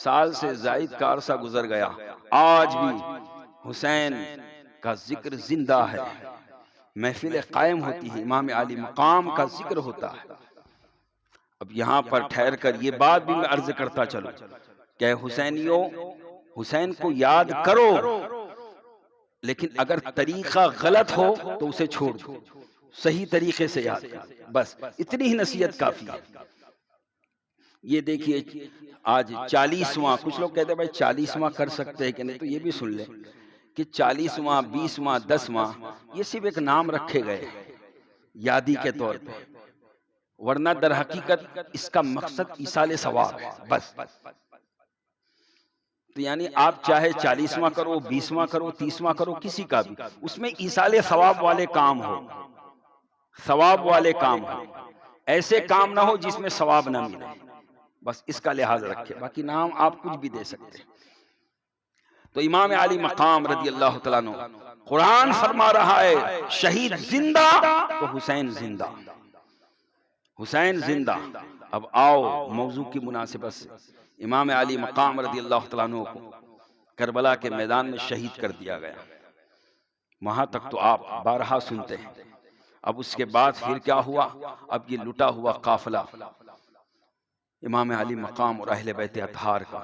سال سے زائد کا عرصہ گزر گیا، آج بھی حسین کا ذکر زندہ ہے، محفلیں قائم ہوتی ہیں، امام عالی مقام کا ذکر ہوتا ہے۔ اب یہاں پر ٹھہر کر یہ بات بھی میں عرض کرتا چلوں کہ حسینیوں، حسین کو یاد کرو لیکن اگر طریقہ غلط ہو تو اسے چھوڑ دو، صحیح طریقے سے یاد کرو، بس اتنی ہی نصیحت کافی ہے۔ یہ دیکھیے آج 40واں، کچھ لوگ کہتے ہیں بھائی 40واں کر سکتے ہیں کہ نہیں، تو یہ بھی سن لیں کہ 40واں 20واں 10واں یہ صرف ایک نام رکھے گئے یادی کے طور پہ، ورنہ در حقیقت اس کا مقصد ایصال ثواب ہے بس۔ تو یعنی آپ چاہے 40واں کرو، 20واں کرو، 30واں کرو، کسی کا بھی، اس میں ایصال ثواب والے کام ہو، ثواب والے کام ہو، ایسے کام نہ ہو جس میں ثواب نہ ملے، بس اس کا لحاظ رکھے، باقی نام آپ کچھ بھی دے سکتے ہیں۔ تو امام علی مقام رضی اللہ تعالیٰ عنہ، قرآن فرما رہا ہے شہید زندہ تو حسین زندہ، حسین زندہ۔ اب آؤ موضوع کی مناسبت سے، امام علی مقام رضی اللہ تعالیٰ عنہ کو کربلا کے میدان میں شہید کر دیا گیا، وہاں تک تو آپ بارہا سنتے ہیں۔ اب اس کے بعد پھر کیا ہوا؟ اب یہ لٹا ہوا قافلہ امام علی مقام اور اہل بیت اطہار کا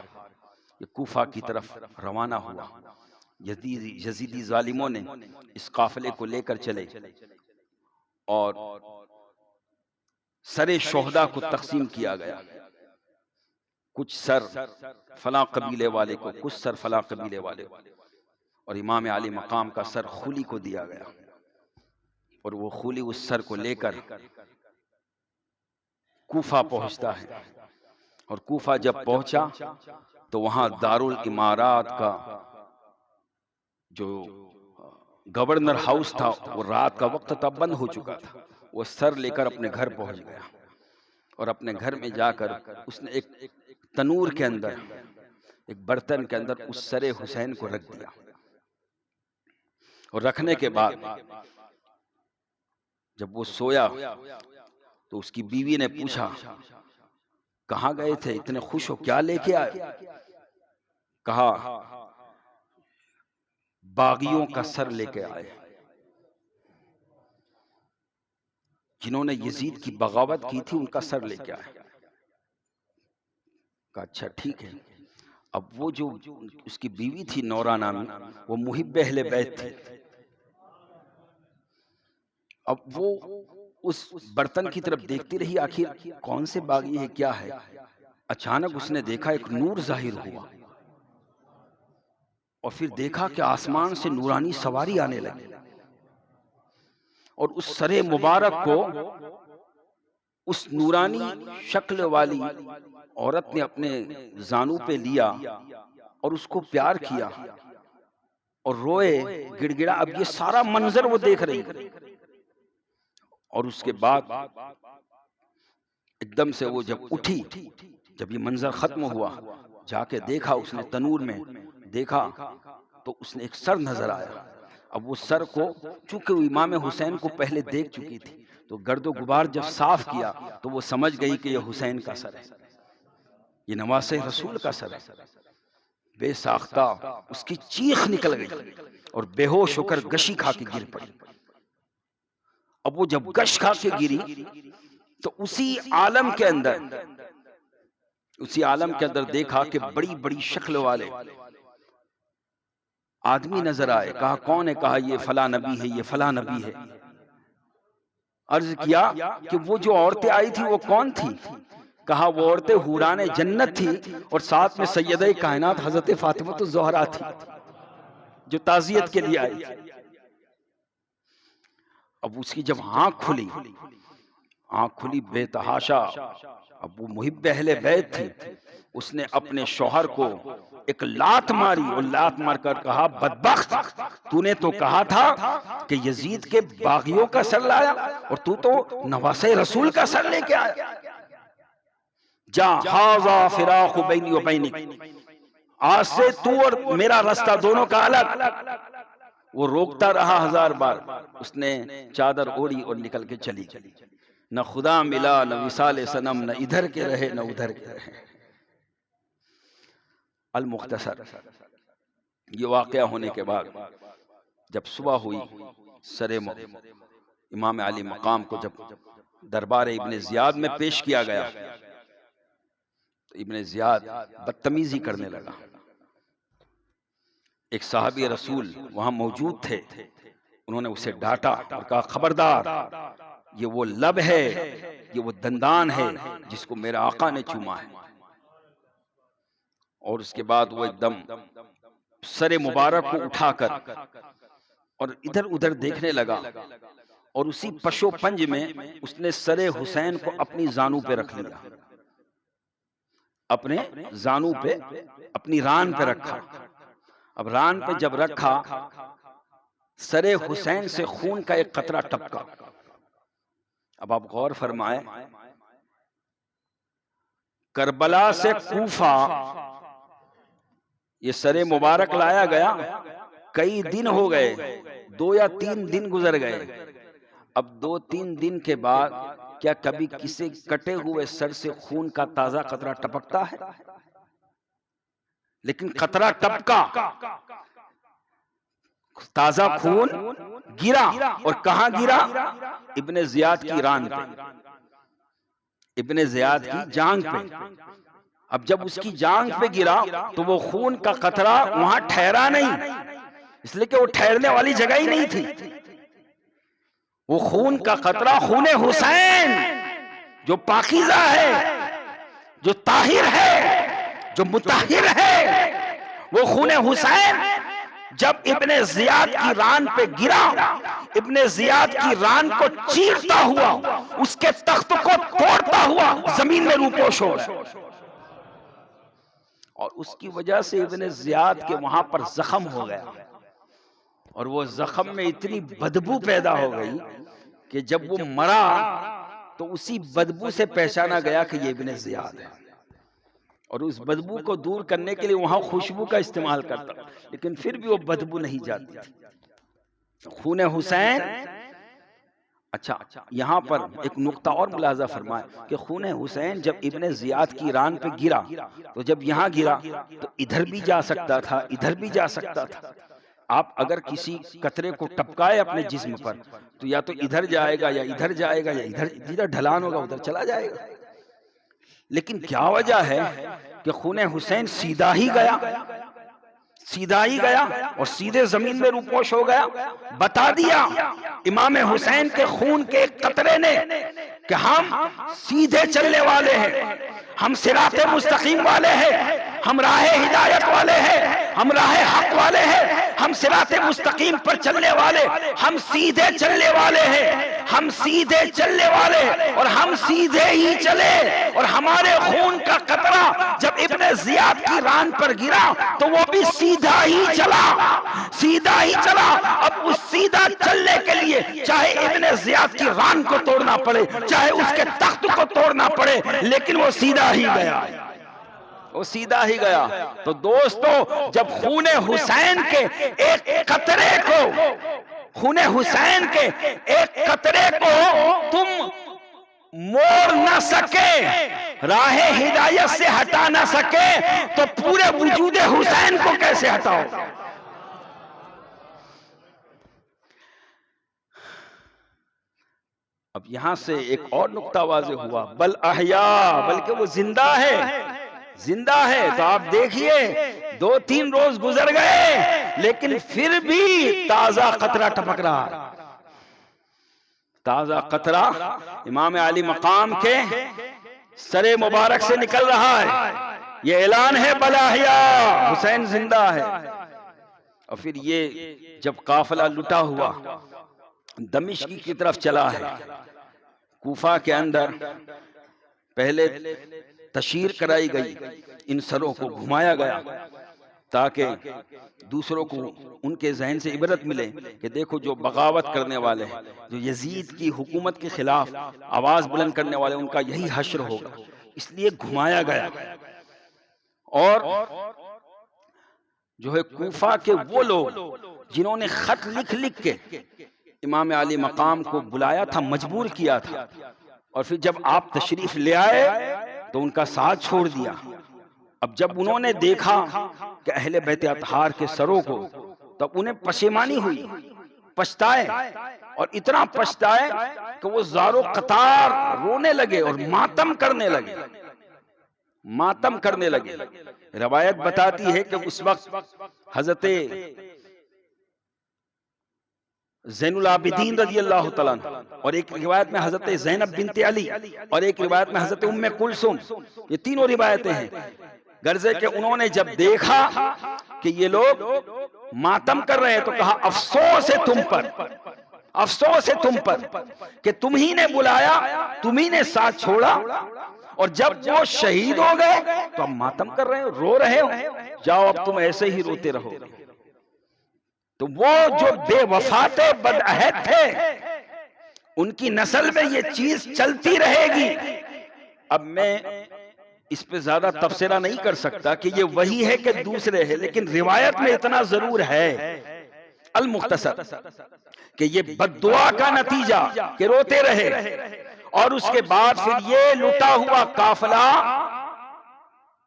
یہ کوفہ کی طرف روانہ ہوا۔ یزیدی ظالموں نے اس قافلے کو لے کر چلے اور سر شہداء کو تقسیم کیا گیا، کچھ سر فلاں قبیلے والے کو، کچھ سر فلاں قبیلے والے کو، اور امام علی مقام کا سر خولی کو دیا گیا، اور وہ خولی اس سر کو لے کر کوفہ پہنچتا ہے، اور کوفہ جب پہنچا تو وہاں دارالامارات کا جو گورنر ہاؤس تھا وہ رات کا وقت تھا، بند ہو چکا تھا، وہ سر لے کر اپنے گھر پہنچ گیا، اور اپنے گھر میں جا کر اس نے ایک تنور کے اندر، ایک برتن کے اندر اس سر حسین کو رکھ دیا، اور رکھنے کے بعد جب وہ سویا تو اس کی بیوی نے پوچھا کہاں گئے تھے اتنے خوش ہو، کیا لے کے آئے؟ کہا باغیوں کا سر لے کے آئے، جنہوں نے یزید کی بغاوت کی تھی ان کا سر لے کے آئے۔ کہا اچھا ٹھیک ہے۔ اب وہ جو اس کی بیوی تھی نورہ نامی، وہ محب اہل بیت تھی، اب وہ اس برتن کی طرف دیکھتی رہی آخر کون سے باغی ہے، کیا ہے؟ اچانک اس نے دیکھا ایک نور ظاہر ہوا، اور پھر دیکھا کہ آسمان سے نورانی سواری آنے لگی، اور اس سر مبارک کو اس نورانی شکل والی عورت نے اپنے زانو پہ لیا اور اس کو پیار کیا اور روئے گڑ گڑا۔ اب یہ سارا منظر وہ دیکھ رہی، اور اس کے بعد ایک دم سے وہ جب اٹھی، جب یہ منظر ختم ہوا، جا کے دیکھا اس نے تنور میں دیکھا تو اس نے ایک سر نظر آیا۔ اب وہ سر کو چونکہ وہ امام حسین کو پہلے دیکھ چکی تھی تو گرد و غبار جب صاف کیا تو وہ سمجھ گئی کہ یہ حسین کا سر ہے، یہ نواسہ رسول کا سر ہے۔ بے ساختہ اس کی چیخ نکل گئی اور بے ہوش ہو کر گشی کھا کے گر پڑی۔ اب وہ جب گش کھا کے گری تو اسی عالم کے اندر دیکھا کہ بڑی بڑی شکل والے آدمی نظر آئے۔ کہا کون ہے؟ کہا یہ فلاں نبی ہے، یہ فلاں نبی ہے۔ عرض کیا کہ وہ جو عورتیں آئی تھی وہ کون تھی؟ کہا وہ عورتیں حوران جنت تھی، اور ساتھ میں سیدہ کائنات حضرت فاطمہ الزہرا تھی جو تعزیت کے لیے آئی تھی۔ اب اس کی جب آنکھ کھلی بے تحاشا، اب وہ محب اہل بیت تھی، اس نے اپنے شوہر کو ایک لات ماری، اور لات مار کر کہا بدبخت، تو نے تو کہا تھا کہ یزید کے باغیوں کا سر لایا اور تو نواسے رسول کا سر لے کے آیا، جا ھذا فراق بینی و بینک، آج سے تو اور میرا رستہ دونوں کا الگ۔ وہ روکتا رہا 1000 بار، اس نے چادر اوڑی اور نکل کے چلی، نہ خدا ملا نہ وصال صنم، نہ ادھر کے رہے نہ ادھر کے رہے۔ المختصر، یہ واقعہ ہونے کے بعد جب صبح ہوئی، سر امام علی مقام کو جب دربار ابن زیاد میں پیش کیا گیا تو ابن زیاد بدتمیزی کرنے لگا۔ ایک صحابی رسول وہاں موجود تھے، انہوں نے اسے ڈانٹا اور کہا خبردار، یہ وہ لب ہے، یہ وہ دندان ہے جس کو میرے آقا نے چوما ہے۔ اور اس کے بعد وہ ایک دم سر مبارک کو اٹھا کر اور ادھر ادھر دیکھنے لگا، اور اسی پشو پنج میں اس نے سر حسین کو اپنی زانو پہ رکھ لیا، اپنے زانو پہ، اپنی ران پہ رکھا۔ اب ران پہ جب رکھا، سر حسین سے خون کا ایک قطرہ ٹپکا۔ اب آپ غور فرمائیں، کربلا سے کوفہ یہ سر مبارک لایا گیا، کئی دن ہو گئے، 2 یا 3 دن گزر گئے۔ اب 2-3 دن کے بعد کیا کبھی کسی کٹے ہوئے سر سے خون کا تازہ قطرہ ٹپکتا ہے؟ لیکن قطرہ ٹپکا، تازہ خون گرا، اور کہاں گرا؟ ابن زیاد کی ران پہ، ابن زیاد کی جانگ پہ۔ اب جب اس کی جانگ پہ گرا تو وہ خون کا قطرہ وہاں ٹھہرا نہیں، اس لیے کہ وہ ٹھہرنے والی جگہ ہی نہیں تھی۔ وہ خون کا قطرہ خون حسین جو پاکیزہ ہے، جو طاہر ہے، جو مطہر ہے، وہ خون حسین جب ابن زیاد کی ران پہ گرا، ابن زیاد کی ران کو چیرتا ہوا، اس کے تخت کو توڑتا ہوا زمین میں روپوش ہو گیا، اور اس کی وجہ سے ابن زیاد کے وہاں پر زخم ہو گیا، اور وہ زخم میں اتنی بدبو پیدا ہو گئی کہ جب وہ مرا تو اسی بدبو سے پہچانا گیا کہ یہ ابن زیاد ہے، اور اس بدبو کو دور کرنے کے لیے وہاں خوشبو کا استعمال کرتا، لیکن پھر بھی وہ بدبو نہیں جاتی تھی۔ خون حسین، اچھا یہاں پر ایک نقطہ اور ملاحظہ فرمائیں کہ خون حسین جب ابن زیاد کی ران پہ گرا تو جب یہاں گرا تو ادھر بھی جا سکتا تھا، ادھر بھی جا سکتا تھا۔ آپ اگر کسی قطرے کو ٹپکائے اپنے جسم پر تو یا تو ادھر جائے گا یا ادھر جائے گا، یا ادھر ڈھلان ہوگا ادھر چلا جائے گا، لیکن کیا وجہ ہے کہ خون حسین سیدھا ہی گیا، سیدھا ہی گیا اور سیدھے زمین میں روپوش ہو گیا؟ بتا دیا امام حسین کے خون کے ایک قطرے نے کہ ہم سیدھے چلنے والے ہیں، ہم صراط مستقیم والے ہیں، ہم راہ ہدایت والے ہیں، ہم راہ حق والے ہیں، ہم صراط مستقیم پر چلنے والے، ہم سیدھے چلنے والے ہیں، ہم سیدھے چلنے والے، اور ہم سیدھے ہی چلے، اور ہمارے خون کا قطرہ جب ابن زیاد کی ران پر گرا تو وہ بھی سیدھا ہی چلا، سیدھا ہی چلا۔ اب اس سیدھا چلنے کے لیے چاہے ابن زیاد کی ران کو توڑنا پڑے، چاہے اس کے تخت کو توڑنا پڑے، لیکن وہ سیدھا ہی گیا، وہ سیدھا ہی گیا۔ تو دوستو، جب خون حسین کے ایک قطرے کو، خون حسین کے ایک قطرے کو تم موڑ نہ سکے، راہ ہدایت سے ہٹا نہ سکے، تو پورے وجود حسین کو کیسے ہٹاؤ؟ اب یہاں سے ایک اور نقطہ واضح ہوا، بل احیاء، بلکہ وہ زندہ ہے، زندہ ہے۔ تو آپ دیکھیے 2-3 روز گزر گئے لیکن پھر بھی تازہ قطرہ ٹپک رہا ہے، تازہ قطرہ امام علی مقام کے سر مبارک سے نکل رہا ہے۔ یہ اعلان ہے بل احیاء، حسین زندہ ہے۔ اور پھر یہ جب قافلہ لٹا ہوا دمشق کی طرف چلا ہے۔ کوفہ کے اندر پہلے تشہیر کرائی گئی، ان سروں کو گھمایا گیا تاکہ دوسروں کو ان کے ذہن سے عبرت ملے کہ دیکھو جو بغاوت کرنے والے ہیں، جو یزید کی حکومت کے خلاف آواز بلند کرنے والے، ان کا یہی حشر ہوگا، اس لیے گھمایا گیا۔ اور جو ہے کوفہ کے وہ لوگ جنہوں نے خط لکھ لکھ کے امام علی مقام کو بلایا تھا، مجبور کیا تھا، اور پھر جب آپ تشریف لے آئے تو ان کا ساتھ چھوڑ دیا۔ اب جب انہوں نے دیکھا کہ اہل بیت اطہار کے سروں کو، تب انہیں پشیمانی ہوئی، پچھتائے، اور اتنا پچھتائے کہ وہ زارو قطار رونے لگے اور ماتم کرنے لگے، ماتم کرنے لگے۔ روایت بتاتی ہے کہ اس وقت حضرت زین العابدین رضی اللہ تعالیٰ عنہ، اور ایک روایت میں حضرت زینب بنت علی، اور ایک روایت میں حضرت ام کلثوم، یہ تینوں روایتیں ہیں، غرضے کہ انہوں نے جب دیکھا کہ یہ لوگ ماتم کر رہے ہیں تو کہا افسوس ہے تم پر، افسوس ہے تم پر کہ تم ہی نے بلایا، تم ہی نے ساتھ چھوڑا، اور جب وہ شہید ہو گئے تو اب ماتم کر رہے ہو، رو رہے ہو، جاؤ اب تم ایسے ہی روتے رہو۔ تو وہ جو بے وفات بدعہد تھے، ان کی نسل میں یہ چیز چلتی رہے گی۔ اب میں اس پہ زیادہ تبصرہ نہیں کر سکتا کہ یہ وہی ہے کہ دوسرے ہے، لیکن روایت میں اتنا ضرور ہے المختصر کہ یہ بد دعا کا نتیجہ کہ روتے رہے، اور اس کے بعد پھر یہ لٹا ہوا قافلہ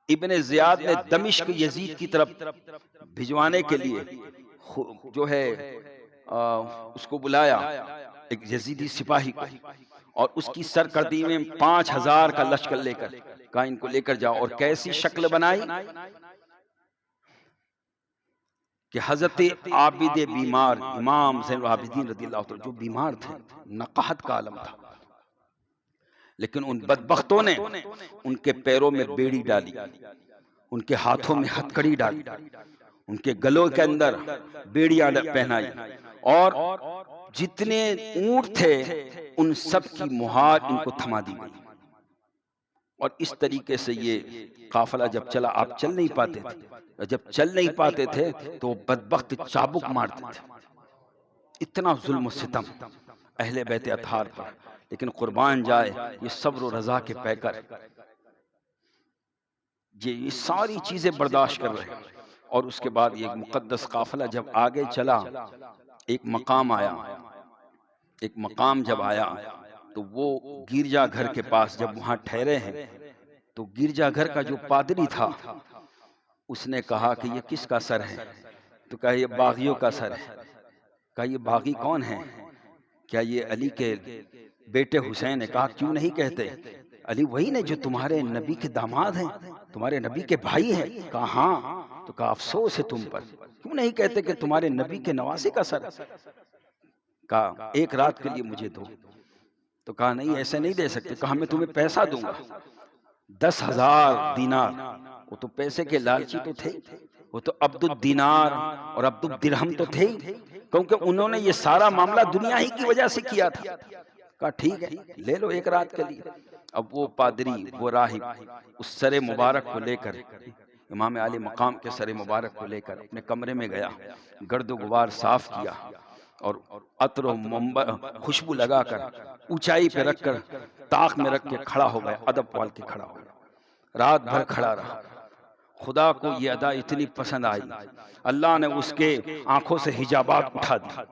ابن زیاد نے دمشق یزید کی طرف بھجوانے کے لیے جو ہے اس کو بلایا، ایک یزیدی سپاہی کو، اور اس کی سرکردی میں 5000 کا لشکر لے کر کہا ان کو لے کر جاؤ، اور کیسی شکل بنائی کہ حضرت عابد بیمار امام زین العابدین رضی اللہ عنہ جو بیمار تھے، نقاہت کا عالم تھا، لیکن ان بدبختوں نے ان کے پیروں میں بیڑی ڈالی، ان کے ہاتھوں میں ہتکڑی ڈالی، ان کے گلوں کے اندر بیڑیاں پہنائی، اور جتنے اونٹ تھے ان سب کی مہار ان کو تھما دی گئی۔ اور اس طریقے سے یہ قافلہ جب چلا، آپ چل نہیں پاتے تھے، جب چل نہیں پاتے تھے تو بدبخت چابک مارتے تھے، اتنا ظلم و ستم اہل بیت اطہار پر، لیکن قربان جائے یہ صبر و رضا کے پیکر، یہ ساری چیزیں برداشت کر رہے ہیں۔ اور اس کے بعد یہ مقدس قافلہ جب آگے چلا، ایک مقام آیا، ایک مقام جب آیا تو وہ گرجا گھر کے پاس جب وہاں ٹھہرے ہیں تو گرجا گھر کا جو پادری تھا اس نے کہا کہ یہ کس کا سر ہے؟ تو کہا یہ باغیوں کا سر ہے۔ کہا یہ باغی کون ہیں؟ کیا یہ علی کے بیٹے حسین نے؟ کہا کیوں نہیں کہتے علی وہی نے جو تمہارے نبی کے داماد ہیں، تمہارے نبی کے بھائی ہیں؟ کہا ہاں۔ تو کہا افسوس ہے تم پر، کیوں نہیں کہتے کہ تمہارے نبی کے نواسے کا سر؟ کہا ایک رات کے لیے مجھے دو۔ تو کہا نہیں ایسے نہیں دے سکتے۔ کہا میں تمہیں پیسہ دوں گا 10,000 دینار۔ وہ تو پیسے کے لالچی تو تھے، وہ تو عبد الدینار اور عبد الدرہم تو تھے ہی، کیونکہ انہوں نے یہ سارا معاملہ دنیا ہی کی وجہ سے کیا تھا۔ کہا ٹھیک ہے لے لو ایک رات کے لیے۔ اب وہ پادری، وہ راہب اس سر مبارک کو لے کر، امام علی مقام کے سر مبارک کو لے کر اپنے کمرے میں گیا، گرد و غبار صاف کیا، اور عطر و خوشبو لگا کر اونچائی پہ رکھ کر طاق میں رکھ کے کھڑا ہو گیا، ادب پال کے کھڑا ہو گیا، رات بھر کھڑا رہا۔ خدا کو یہ ادا اتنی پسند آئی، اللہ نے اس کے آنکھوں سے حجابات اٹھا دی،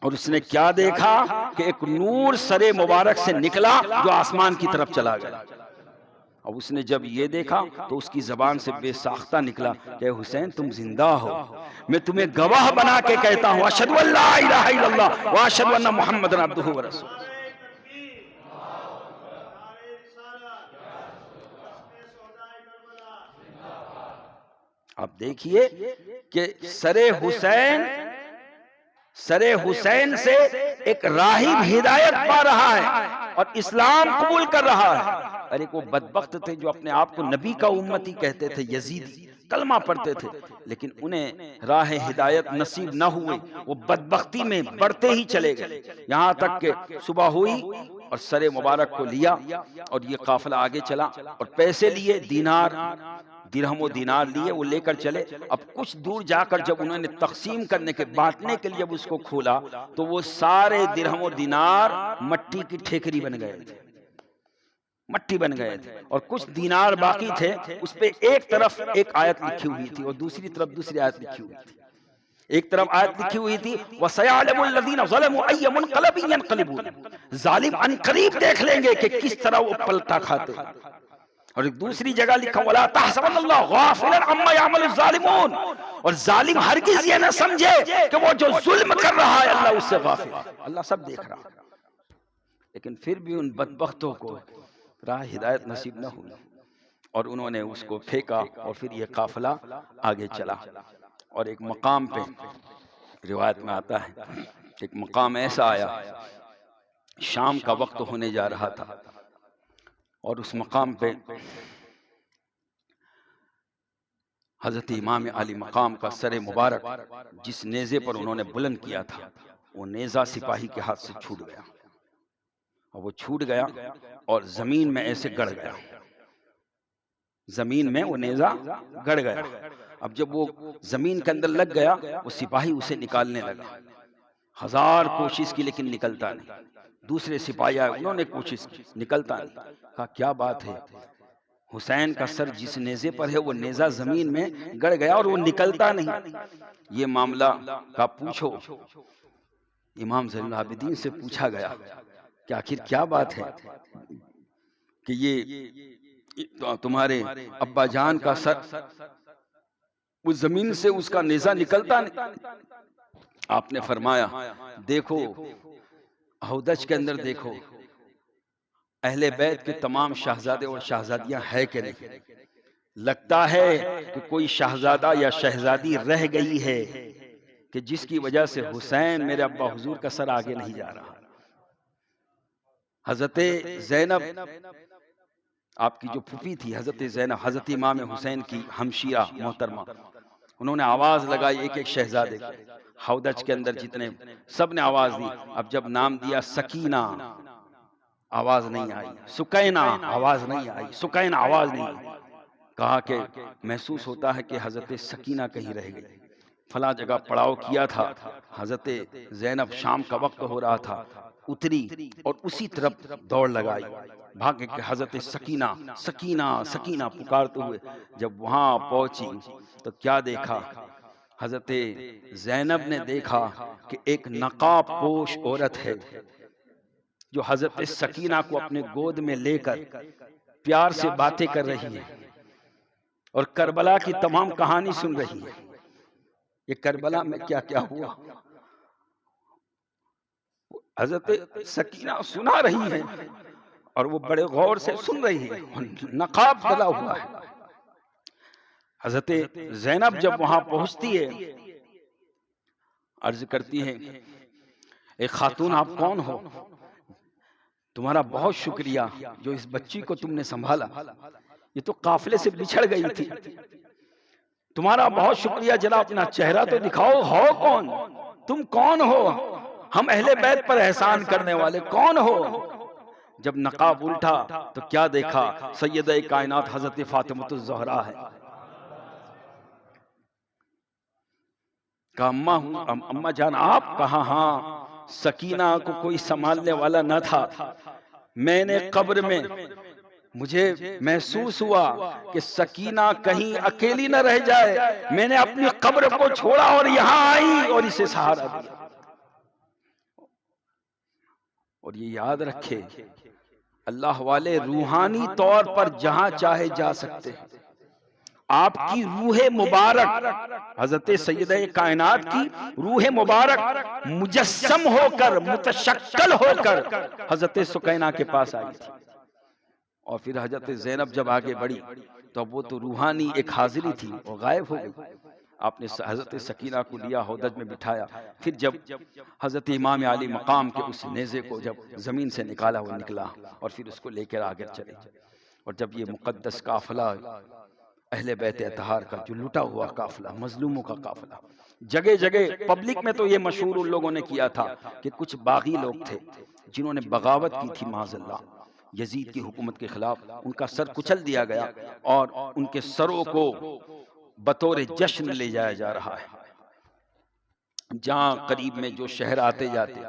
اور اس نے کیا دیکھا کہ ایک نور سر مبارک سے نکلا جو آسمان کی طرف چلا گیا۔ اب اس نے جب یہ دیکھا تو اس کی زبان سے بے ساختہ نکلا کہ حسین تم زندہ ہو، میں تمہیں گواہ بنا کے کہتا ہوں اشہد ان لا الہ الا اللہ واشہد ان محمدًا عبدہ ورسولہ۔ اب دیکھیے کہ سر حسین سے ایک راہب ہدایت پا رہا ہے اور اسلام قبول کر رہا ہے، اور ایک وہ بدبخت تھے جو اپنے آپ کو نبی کا امتی کہتے تھے، یزید کلمہ پڑھتے تھے، لیکن انہیں راہ ہدایت نصیب نہ ہوئی، وہ بدبختی میں بڑھتے ہی چلے گئے، یہاں تک کہ صبح ہوئی اور سر مبارک کو لیا اور یہ قافلہ آگے چلا اور پیسے لیے، دینار درہم و دینار لیے، وہ لے کر چلے۔ اب کچھ دور جا کر جب انہوں نے تقسیم کرنے کے بانٹنے کے لیے جب اس کو کھولا تو وہ سارے درہم و دینار مٹی کی ٹھیکری بن گئے تھے، مٹی بن گئے تھے، اور کچھ دینار باقی تھے، اس پہ ایک طرف ایک آیت لکھی ہوئی تھی اور دوسری طرف دوسری آیت لکھی ہوئی تھی۔ ایک طرف آیت لکھی ہوئی تھی وَسَيَعْلَمُ الَّذِينَ ظَلَمُوا أَيَّ مُنْقَلَبٍ يَنْقَلِبُونَ، ظالم ان قریب دیکھ لیں گے کہ کس طرح وہ پلٹا کھاتے ہیں۔ اور ایک دوسری جگہ لکھا وَلَا تَحْسَبَنَّ اللَّهَ غَافِلًا عَمَّا يَعْمَلُ الظَّالِمُونَ، اور ظالم ہرگز یہ نہ سمجھے کہ وہ جو ظلم کر رہا ہے اللہ اس سے غافل ہے، اللہ سب دیکھ رہا ہے۔ لیکن پھر بھی ان بدبختوں کو راہ ہدایت نصیب نہ ہوئی اور انہوں نے اس کو پھینکا، اور پھر یہ قافلہ آگے چلا۔ اور ایک مقام پہ روایت میں آتا ہے، ایک مقام ایسا آیا، شام کا وقت ہونے جا رہا تھا، اور اس مقام پہ حضرت امام علی مقام کا سر مبارک جس نیزے پر انہوں نے بلند کیا تھا، وہ نیزہ سپاہی کے ہاتھ سے چھوٹ گیا، اور وہ چھوٹ گیا اور زمین میں ایسے گڑ گیا، زمین میں وہ نیزہ گڑ گیا۔ اب جب وہ زمین کے اندر لگ گیا، وہ سپاہی اسے نکالنے لگا، ہزار کوشش کی لیکن نکلتا نہیں۔ دوسرے سپاہی آئے، انہوں نے کوشش کی، نکلتا نہیں۔ کہا کیا بات ہے، حسین کا سر جس نیزے پر ہے وہ نیزہ زمین میں گڑ گیا اور وہ نکلتا نہیں، یہ معاملہ کا پوچھو۔ امام زین العابدین سے پوچھا گیا کہ آخر کیا بات ہے کہ یہ تمہارے ابا جان کا سر اس زمین سے اس کا نیزہ نکلتا نہیں؟ آپ نے فرمایا دیکھو ہودج کے اندر دیکھو، اہل بیت کے تمام شہزادے اور شہزادیاں ہے کہ نہیں؟ لگتا ہے کہ کوئی شہزادہ یا شہزادی رہ گئی ہے کہ جس کی وجہ سے حسین میرے ابا حضور کا سر آگے نہیں جا رہا۔ حضرت زینب آپ کی جو پھوپھی تھی، حضرت زینب حضرت امام حسین کی ہمشیرہ محترمہ، انہوں نے آواز لگائی ایک ایک شہزادے کو، ہودج کے اندر جتنے سب نے آواز دی۔ اب جب نام دیا سکینہ، آواز نہیں آئی، سکینہ آواز نہیں آئی، سکینہ آواز نہیں آئی۔ کہا کہ محسوس ہوتا ہے کہ حضرت سکینہ کہیں رہ گئی، فلاں جگہ پڑاؤ کیا تھا۔ حضرت زینب شام کا وقت ہو رہا تھا، اتری اور اسی طرف دوڑ لگائی، بھاگے کہ حضرت سکینہ سکینہ سکینہ پکارتے ہوئے جب وہاں پہنچی تو کیا دیکھا؟ حضرت زینب نے دیکھا کہ ایک نقاب پوش عورت ہے جو حضرت سکینہ کو اپنے گود میں لے کر پیار سے باتیں کر رہی ہے اور کربلا کی تمام کہانی سن رہی ہے۔ یہ کربلا میں کیا کیا ہوا حضرت سکینہ سنا رہی ہے اور وہ بڑے غور سے سن رہی ہے، نقاب ڈلا ہوا ہے۔ حضرت زینب جب وہاں پہنچتی ہے، عرض کرتی ہے اے خاتون آپ کون ہو؟ تمہارا بہت شکریہ جو اس بچی کو تم نے سنبھالا، یہ تو قافلے سے بچھڑ گئی تھی، تمہارا بہت شکریہ جناب، اپنا چہرہ تو دکھاؤ، ہو کون؟ تم کون ہو؟ ہم اہل بیت پر احسان کرنے والے کون ہو؟ جب نقاب الٹا تو کیا دیکھا؟ سیدہ کائنات حضرت فاطمہ الزہرا ہے۔ کہا اماں جان آپ؟ کہا ہاں، سکینہ کو کوئی سنبھالنے والا نہ تھا، میں نے قبر میں مجھے محسوس ہوا کہ سکینہ کہیں اکیلی نہ رہ جائے، میں نے اپنی قبر کو چھوڑا اور یہاں آئی اور اسے سہارا دیا۔ اور یہ یاد رکھے اللہ والے روحانی طور پر جہاں چاہے جا سکتے ہیں، آپ کی روح مبارک حضرت سیدہ کائنات کی روح مبارک مجسم ہو کر متشکل ہو کر حضرت سکینہ کے پاس آئی تھی۔ اور پھر حضرت زینب جب آگے بڑھی تو وہ تو روحانی ایک حاضری تھی، وہ غائب ہو گئی۔ آپ نے حضرت سکینہ کو لیا، ہودج میں بٹھایا، پھر جب حضرت امام علی مقام کے اس نیزے کو جب زمین سے نکالا، وہ نکلا اور پھر اس کو لے کر آگے چلے۔ اور جب یہ مقدس قافلہ اہل بیت اطہار کا جو لٹا ہوا قافلہ، مظلوموں کا قافلہ، جگہ جگہ پبلک میں تو یہ مشہور ان لوگوں نے کیا تھا کہ کچھ باغی لوگ تھے جنہوں نے بغاوت کی تھی معاذ اللہ یزید کی حکومت کے خلاف، ان کا سر کچل دیا گیا اور ان کے سروں کو بطور جشن لے جایا جا رہا ہے۔ جہاں قریب میں جو شہر آتے جاتے،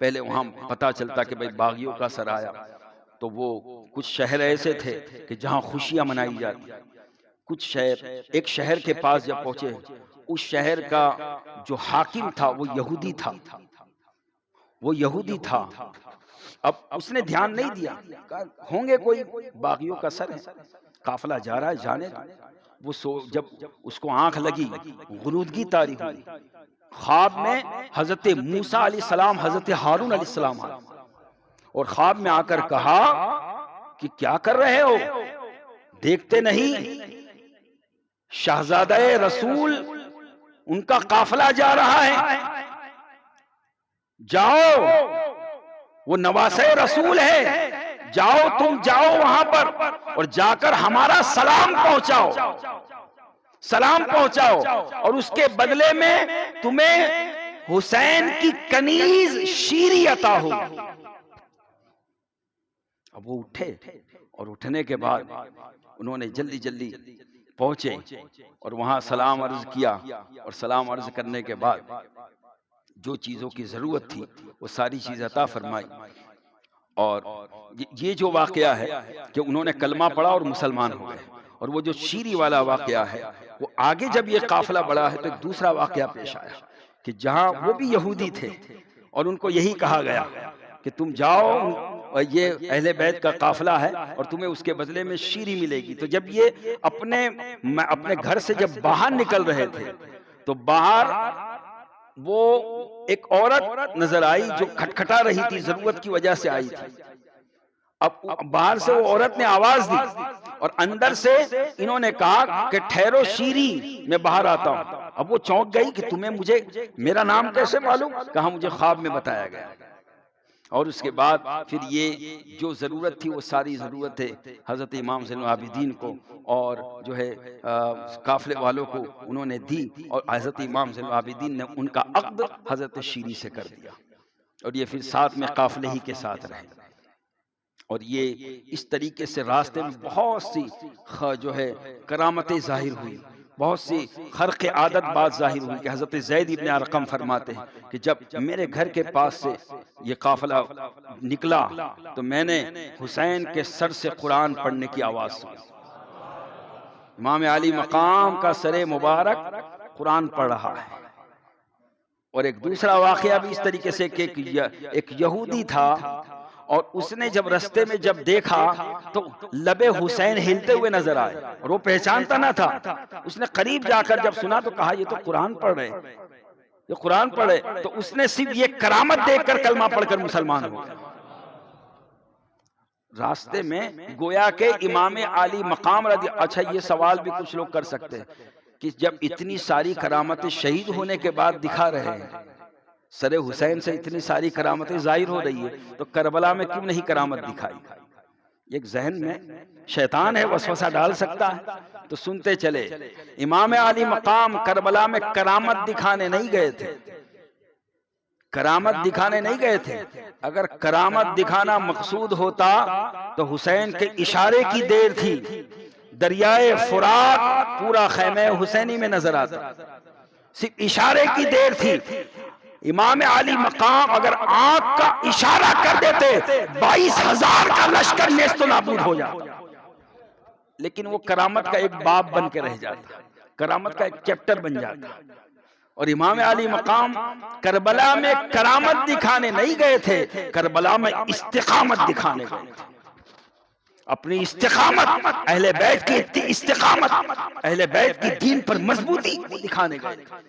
پہلے وہاں پتا چلتا کہ بھئی باغیوں کا سر آیا، تو وہ کچھ شہر ایسے تھے کہ جہاں خوشیاں منائی جاتی، کچھ شہر، ایک شہر کے پاس جب پہنچے، اس شہر کا جو حاکم تھا وہ یہودی تھا، وہ یہودی تھا۔ اب اس نے دھیان نہیں دیا، کہا ہوں گے کوئی باغیوں کا سر ہے، قافلہ جا رہا ہے، جانے دو۔ وہ جب اس کو آنکھ لگی، غنودگی طاری ہوئی، خواب میں حضرت موسیٰ علیہ السلام، حضرت ہارون علیہ السلام آئے اور خواب میں آ کر کہا کہ کیا کر رہے ہو، دیکھتے نہیں شہزادہ رسول ان کا قافلہ جا رہا ہے، جاؤ، وہ نواسہ رسول ہے، جاؤ، تم جاؤ وہاں پر اور جا کر ہمارا سلام پہنچاؤ، سلام پہنچاؤ، اور اس کے بدلے میں تمہیں حسین کی کنیز شیری عطا ہو۔ اب وہ اٹھے اور اٹھنے کے بعد انہوں نے جلدی جلدی پہنچے اور وہاں سلام عرض کیا، اور سلام عرض کرنے کے بعد جو چیزوں کی ضرورت تھی وہ ساری چیز عطا فرمائی۔ اور یہ جو واقعہ ہے کہ انہوں نے کلمہ پڑھا اور مسلمان ہو گئے، اور وہ جو شیری والا واقعہ ہے وہ آگے جب یہ قافلہ بڑھا ہے تو ایک دوسرا واقعہ پیش آیا کہ جہاں وہ بھی یہودی تھے اور ان کو یہی کہا گیا کہ تم جاؤ، یہ اہل بیت کا قافلہ ہے اور تمہیں اس کے بدلے میں شیری ملے گی۔ تو جب یہ اپنے گھر سے جب باہر نکل رہے تھے تو باہر وہ ایک عورت نظر آئی جو کھٹکھٹا رہی تھی، ضرورت کی وجہ سے آئی تھی۔ اب باہر سے وہ عورت نے آواز دی اور اندر سے انہوں نے کہا کہ ٹھہرو شیری، میں باہر آتا ہوں۔ اب وہ چونک گئی کہ تمہیں مجھے میرا نام کیسے معلوم؟ کہا مجھے خواب میں بتایا گیا۔ اور اس کے بعد پھر یہ جو ضرورت تھی وہ ساری ضرورتیں حضرت امام زین العابدین کو اور جو ہے قافلے والوں کو انہوں نے دی، اور حضرت امام زین العابدین نے ان کا عقد حضرت شیری سے کر دیا، اور یہ پھر ساتھ میں قافلے ہی کے ساتھ رہے۔ اور یہ اس طریقے سے راستے میں بہت سی جو ہے کرامتیں ظاہر ہوئی، بہت سی خرق عادت بات ظاہر ہوئی کہ حضرت زید ابن ارقم فرماتے ہیں کہ جب میرے گھر کے پاس سے یہ قافلہ نکلا تو میں نے حسین کے سر سے قرآن پڑھنے کی آواز سنی۔ امام علی مقام کا سر مبارک قرآن پڑھ رہا ہے۔ اور ایک دوسرا واقعہ بھی اس طریقے سے کہ ایک یہودی تھا اور اس نے جب رستے میں جب دیکھا تو لب حسین ہلتے ہوئے نظر آئے اور وہ پہچانتا نہ تھا۔ اس نے قریب جا کر جب سنا تو کہا یہ تو قرآن پڑھ رہے، یہ قرآن پڑھ رہے۔ تو اس نے صرف یہ کرامت دیکھ کر کلمہ پڑھ کر مسلمان ہو گیا۔ راستے میں گویا کہ امام علی مقام رضی، اچھا یہ سوال بھی کچھ لوگ کر سکتے ہیں کہ جب اتنی ساری کرامتیں شہید ہونے کے بعد دکھا رہے ہیں، سر حسین سے اتنی ساری کرامتیں ظاہر ہو رہی ہے، تو کربلا میں کیوں نہیں کرامت دکھائی؟ ایک ذہن میں شیطان ہے، وسوسہ ڈال سکتا ہے۔ تو سنتے چلے، امام علی مقام کربلا میں کرامت دکھانے نہیں گئے تھے، کرامت دکھانے نہیں گئے تھے۔ اگر کرامت دکھانا مقصود ہوتا تو حسین کے اشارے کی دیر تھی، دریائے فرات پورا خیمہ حسینی میں نظر آتا، صرف اشارے کی دیر تھی۔ امام علی مقام اگر آنکھ کا اشارہ کر دیتے 22,000 کا لشکر نیست و نابود ہو جاتا، لیکن وہ کرامت کا ایک باب بن کے رہ جاتا، کرامت کا ایک چیپٹر بن جاتا۔ اور امام علی مقام کربلا میں کرامت دکھانے نہیں گئے تھے، کربلا میں استقامت دکھانے گئے تھے، اپنی استقامت، اہل بیت کی استقامت، اہل بیت کی دین پر مضبوطی دکھانے گئے تھے۔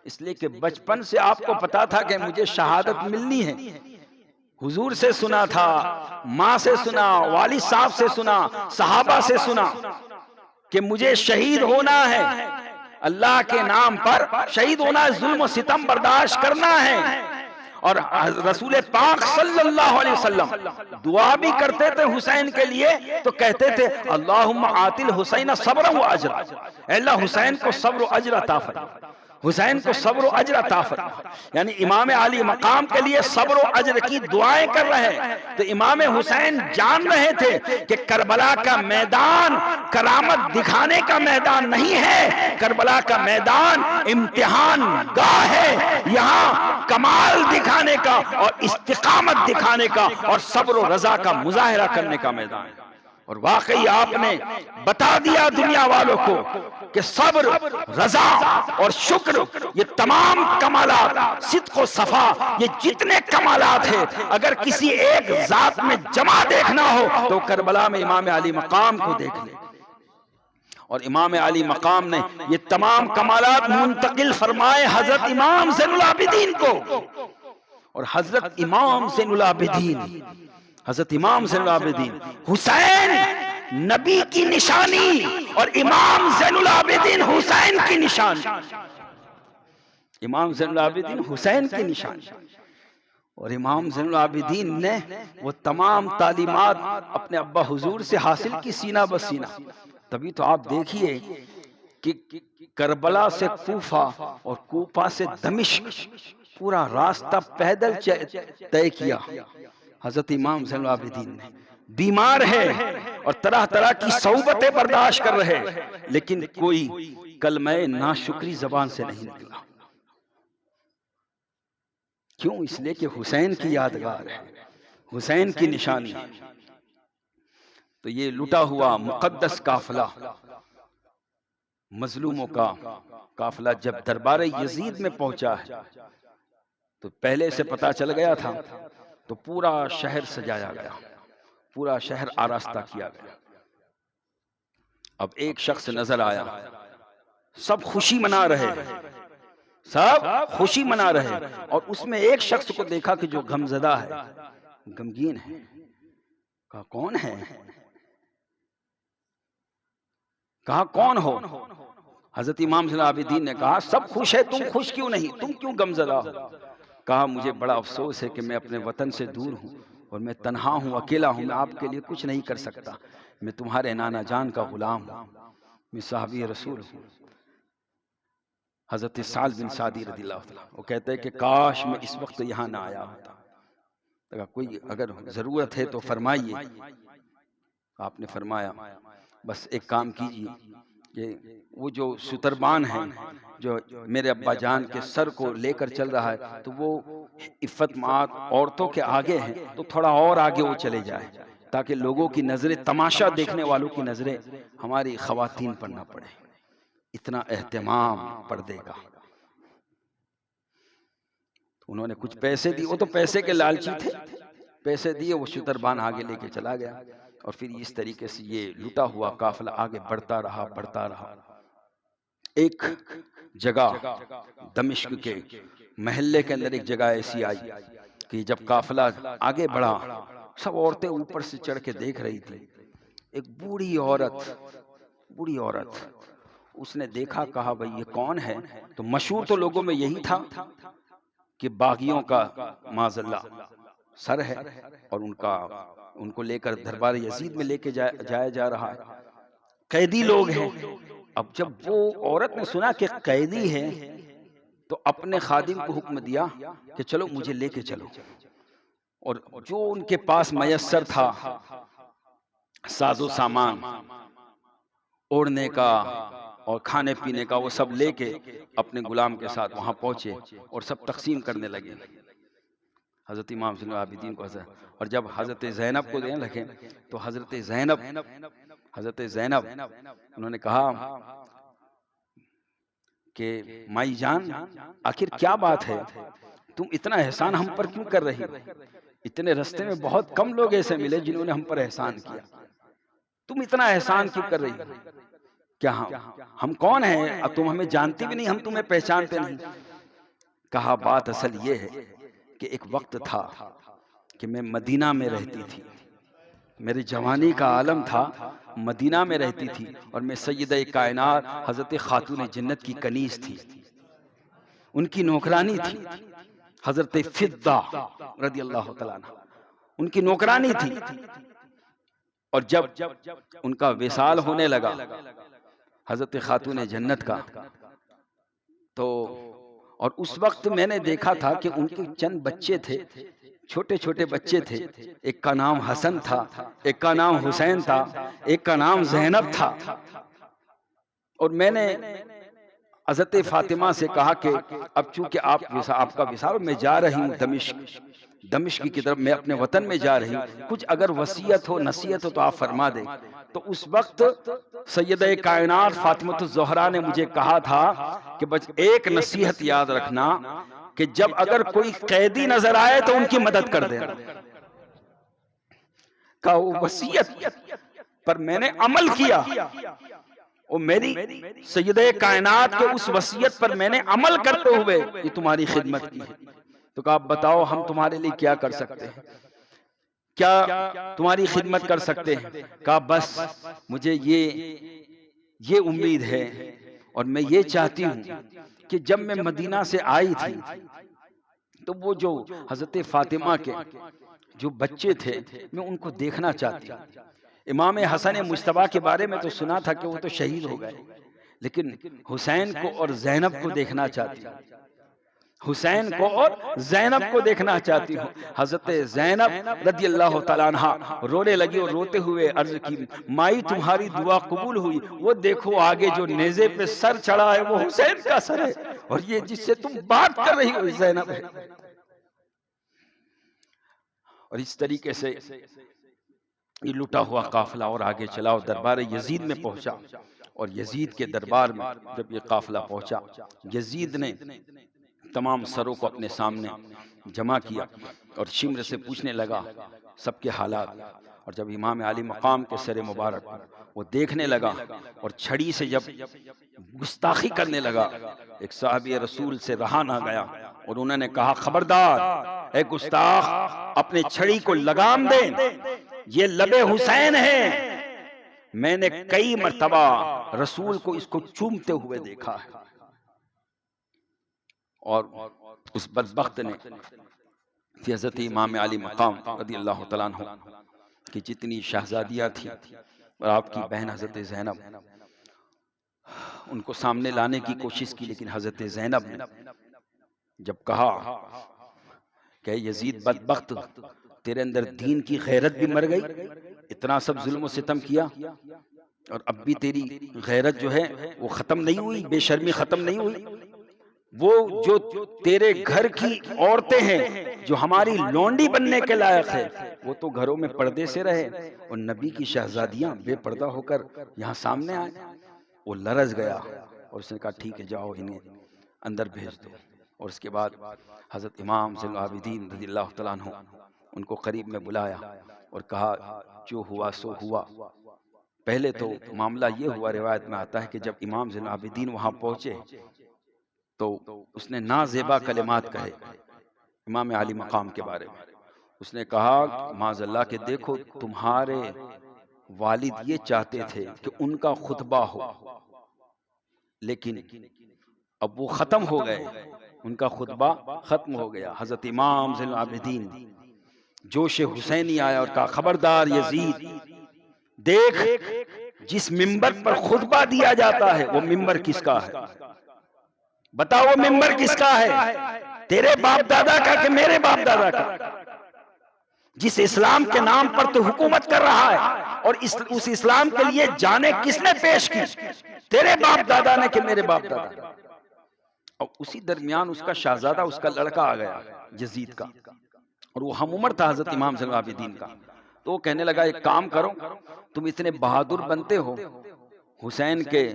اس لیے کہ بچپن سے آپ کو پتا تھا کہ مجھے شہادت ملنی ہے، حضور سے سنا تھا، ماں سے سنا، والد صاحب سے سنا، صحابہ سے سنا کہ مجھے شہید ہونا ہے، اللہ کے نام پر شہید ہونا ہے، ظلم و ستم برداشت کرنا ہے، اور رسول پاک صلی اللہ علیہ وسلم دعا بھی کرتے تھے حسین کے لیے تو کہتے تھے اللہم آت الحسین صبرا و اجرا، اے اللہ حسین کو صبر و اجر عطا فرما، حسین کو صبر و اجر عطا فرما۔ یعنی امام علی مقام کے لیے صبر و اجر کی دعائیں کر رہے ہیں۔ تو امام حسین جان رہے تھے کہ کربلا کا میدان کرامت دکھانے کا میدان نہیں ہے، کربلا کا میدان امتحان گاہ ہے، یہاں کمال دکھانے کا اور استقامت دکھانے کا اور صبر و رضا کا مظاہرہ کرنے کا میدان ہے۔ اور واقعی آپ نے بتا دیا دنیا والوں کو کہ صبر، رضا اور شکر یہ تمام کمالات، صدق و صفا یہ جتنے کمالات ہیں، اگر کسی ایک ذات میں جمع دیکھنا ہو تو کربلا میں امام علی مقام کو دیکھ لے۔ اور امام علی مقام نے یہ تمام کمالات منتقل فرمائے حضرت امام زین العابدین کو۔ اور حضرت امام زین العابدین، حضرت امام زین العابدین حسین نبی کی نشانی اور امام زین العابدین حسین کی نشانی، امام زین العابدین حسین کی نشانی۔ اور امام زین العابدین نے وہ تمام تعلیمات اپنے ابا حضور سے حاصل کی سینہ بسینہ۔ تبھی تو آپ دیکھیے کہ کربلا سے کوفہ اور کوفہ سے دمشق پورا راستہ پیدل طے کیا حضرت امام زین العابدین نے۔ بیمار ہے اور طرح طرح کی صعوبتیں برداشت کر رہے، لیکن کوئی کلمہ ناشکری زبان سے نہیں نکلا۔ کیوں؟ اس لیے کہ حسین کی یادگار ہے، حسین کی نشانی ہے۔ تو یہ لٹا ہوا مقدس قافلہ، مظلوموں کا قافلہ جب دربار یزید میں پہنچا ہے تو پہلے سے پتا چل گیا تھا، تو پورا شہر سجایا گیا، پورا شہر آراستہ کیا گیا۔ اب ایک شخص نظر آیا، سب خوشی منا رہے، سب خوشی منا رہے، اور اس میں ایک شخص کو دیکھا کہ جو غمزدہ ہے، غمگین ہے۔ کہا کون ہے؟ کہا کون ہو؟ حضرت امام زین العابدین نے کہا سب خوش ہے، تم خوش کیوں نہیں، تم کیوں غمزدہ ہو؟ کہا مجھے بڑا افسوس ہے کہ میں اپنے وطن سے دور ہوں اور میں تنہا ہوں، اکیلا ہوں، میں آپ کے لیے کچھ نہیں کر سکتا، میں تمہارے نانا جان کا غلام ہوں، میں صحابی رسول ہوں۔ حضرت سعد بن سعدی رضی اللہ عنہ وہ کہتے ہیں کہ کاش میں اس وقت یہاں نہ آیا ہوتا، کوئی اگر ضرورت ہے تو فرمائیے۔ آپ نے فرمایا بس ایک کام کیجیے کہ وہ جو ستربان ہیں جو میرے ابا جان کے سر کو لے کر چل رہا ہے، تو وہ عفت مآت عورتوں کے آگے ہیں، تو تھوڑا اور آگے وہ چلے جائے تاکہ لوگوں کی نظریں، تماشا دیکھنے والوں کی نظریں ہماری خواتین پر نہ پڑے۔ اتنا اہتمام پردے کا۔ انہوں نے کچھ پیسے دی، وہ تو پیسے کے لالچی تھے، پیسے دیے، وہ شتربان آگے لے کے چلا گیا۔ اور پھر اس طریقے سے یہ لٹا ہوا قافلہ آگے بڑھتا رہا، بڑھتا رہا۔ ایک جگہ دمشق کے محلے کے اندر ایک جگہ ایسی آئی کہ جب قافلہ آگے بڑھا، سب عورتیں اوپر سے چڑھ کے دیکھ رہی تھی۔ ایک بوڑھی عورت اس نے دیکھا، کہا بھئی یہ کون ہے؟ تو مشہور تو لوگوں میں یہی تھا کہ باغیوں کا معاذ اللہ سر ہے، اور ان کو لے کر دربار یزید میں لے کے جایا جا رہا ہے، قیدی لوگ ہیں۔ اب جب وہ عورت نے سنا کہ قیدی ہے تو اپنے خادم کو حکم دیا کہ چلو مجھے لے کے چلو، اور جو ان کے پاس میسر تھا ساز و سامان اوڑھنے کا اور کھانے پینے کا، وہ سب لے کے اپنے غلام کے ساتھ وہاں پہنچے اور سب تقسیم کرنے لگے حضرت امام زین العابدین کو۔ اور جب حضرت زینب کو دینے لگے تو حضرت زینب انہوں نے کہا کہ مائی جان آخر کیا بات ہے، تم اتنا احسان ہم پر کیوں کر رہی ہو؟ اتنے رستے میں بہت کم لوگ ایسے ملے جنہوں نے ہم پر احسان کیا، تم اتنا احسان کیوں کر رہی ہو؟ کیا ہم کون ہیں؟ اب تم ہمیں جانتی بھی نہیں، ہم تمہیں پہچانتے نہیں۔ کہا بات اصل یہ ہے کہ ایک وقت تھا کہ میں مدینہ میں رہتی تھی، میری جوانی کا عالم تھا، مدینہ میں رہتی تھی، اور میں سیدہ کائنات حضرت خاتون جنت کی کنیز تھی، ان کی نوکرانی تھی۔ حضرت فضہ رضی اللہ تعالیٰ عنہ، ان کی نوکرانی تھی، اور جب ان کا وصال ہونے لگا حضرت خاتون جنت کا، تو اور اس وقت میں نے دیکھا تھا کہ ان کے چند بچے تھے، چھوٹے چھوٹے بچے تھے، ایک کا نام حسن تھا، ایک کا نام حسین تھا، ایک کا نام زینب تھا، اور میں نے حضرت فاطمہ سے کہا کہ اب چونکہ آپ کا وصال، میں جا رہی ہوں دمشق کی طرف، میں اپنے وطن میں جا رہی ہوں، کچھ اگر وصیت ہو نصیحت ہو تو آپ فرما دیں۔ تو اس وقت سیدہ کائنات فاطمہ الزہرا نے مجھے کہا تھا کہ بس ایک نصیحت یاد رکھنا کہ جب اگر کوئی قیدی نظر آئے تو ان کی مدد کر دینا۔ کہا وہ وصیت پر میں نے عمل کیا، اور میری سیدہ کائنات کے اس وصیت پر میں نے عمل کرتے ہوئے یہ تمہاری خدمت کی ہے۔ تو کہا بتاؤ ہم تمہارے لیے کیا کر سکتے ہیں، کیا تمہاری خدمت کر سکتے ہیں؟ کہا بس مجھے یہ امید ہے، اور میں یہ چاہتی ہوں کہ جب میں مدینہ سے آئی تھی تو وہ جو حضرت فاطمہ کے جو بچے تھے میں ان کو دیکھنا چاہتی ہوں۔ امام حسن مجتبیٰ کے بارے میں تو سنا تھا کہ وہ تو شہید ہو گئے، لیکن حسین کو اور زینب کو دیکھنا چاہتی ہوں، حسین کو اور زینب کو دیکھنا چاہتی ہوں۔ حضرت زینب رضی اللہ تعالیٰ عنہ رونے لگی اور روتے ہوئے عرض کی مائی تمہاری دعا قبول ہوئی، وہ دیکھو آگے جو نیزے پہ سر چڑھا ہے وہ حسین کا سر ہے، اور یہ جس سے تم بات کر رہی ہو زینب ہے۔ اور اس طریقے سے یہ لٹا ہوا قافلہ اور آگے چلا اور دربار یزید میں پہنچا، اور یزید کے دربار میں جب یہ قافلہ پہنچا، یزید نے تمام سروں کو اپنے سامنے جمع کیا اور شمر سے پوچھنے لگا سب کے حالات، اور جب امام علی مقام کے سر مبارک وہ دیکھنے لگا اور چھڑی سے جب گستاخی کرنے لگا، ایک صحابی رسول سے رہا نہ گیا اور انہوں نے کہا خبردار اے گستاخ، اپنے چھڑی کو لگام دے، یہ لب حسین ہے، میں نے کئی مرتبہ رسول کو اس کو چومتے ہوئے دیکھا ہے۔ اور اس بدبخت نے کہ حضرت امام علی مقام رضی اللہ تعالیٰ عنہ کی جتنی شہزادیاں تھیں اور آپ کی بہن حضرت زینب، ان کو سامنے لانے کی کوشش کی، لیکن حضرت زینب نے جب کہا کہ یزید بدبخت، تیرے اندر دین کی غیرت بھی مر گئی، اتنا سب ظلم و ستم کیا اور اب بھی تیری غیرت جو ہے وہ ختم نہیں ہوئی، بے شرمی ختم نہیں ہوئی۔ وہ جو تیرے گھر کی عورتیں ہیں جو ہماری لونڈی بننے کے لائق ہے، وہ تو گھروں میں پردے سے رہے، اور نبی کی شہزادیاں بے پردہ ہو کر یہاں سامنے آئے۔ وہ لرز گیا اور اس نے کہا ٹھیک ہے جاؤ انہیں اندر بھیج دو، اور اس کے بعد حضرت امام زین العابدین رضی اللہ تعالیٰ عنہ ان کو قریب میں بلایا اور کہا جو ہوا سو ہوا۔ پہلے تو معاملہ یہ ہوا، روایت میں آتا ہے کہ جب امام زین العابدین وہاں پہنچے تو اس نے نازیبا کلمات کہے امام علی مقام کے بارے میں۔ اس نے کہا معاذ اللہ کہ دیکھو تمہارے والد یہ چاہتے تھے کہ ان کا خطبہ ہو، لیکن اب وہ ختم ہو گئے، ان کا خطبہ ختم ہو گیا۔ حضرت امام زین العابدین جوش حسینی آیا اور کہا خبردار یزید، دیکھ جس ممبر پر خطبہ دیا جاتا ہے وہ ممبر کس کا ہے؟ بتاؤ وہ ممبر کس کا ہے؟ تیرے باپ دادا کا کہ میرے باپ دادا کا؟ جس اسلام کے نام پر تو حکومت کر رہا ہے، اور اس اسلام کے لیے جانیں کس نے پیش کی؟ تیرے باپ دادا نے کہ میرے باپ دادا؟ اور اسی درمیان اس کا شہزادہ، اس کا لڑکا آ گیا یزید کا، اور وہ ہم عمر تھا حضرت امام زین العابدین کا۔ تو وہ کہنے لگا ایک کام کرو، تم اتنے بہادر بنتے ہو، حسین کے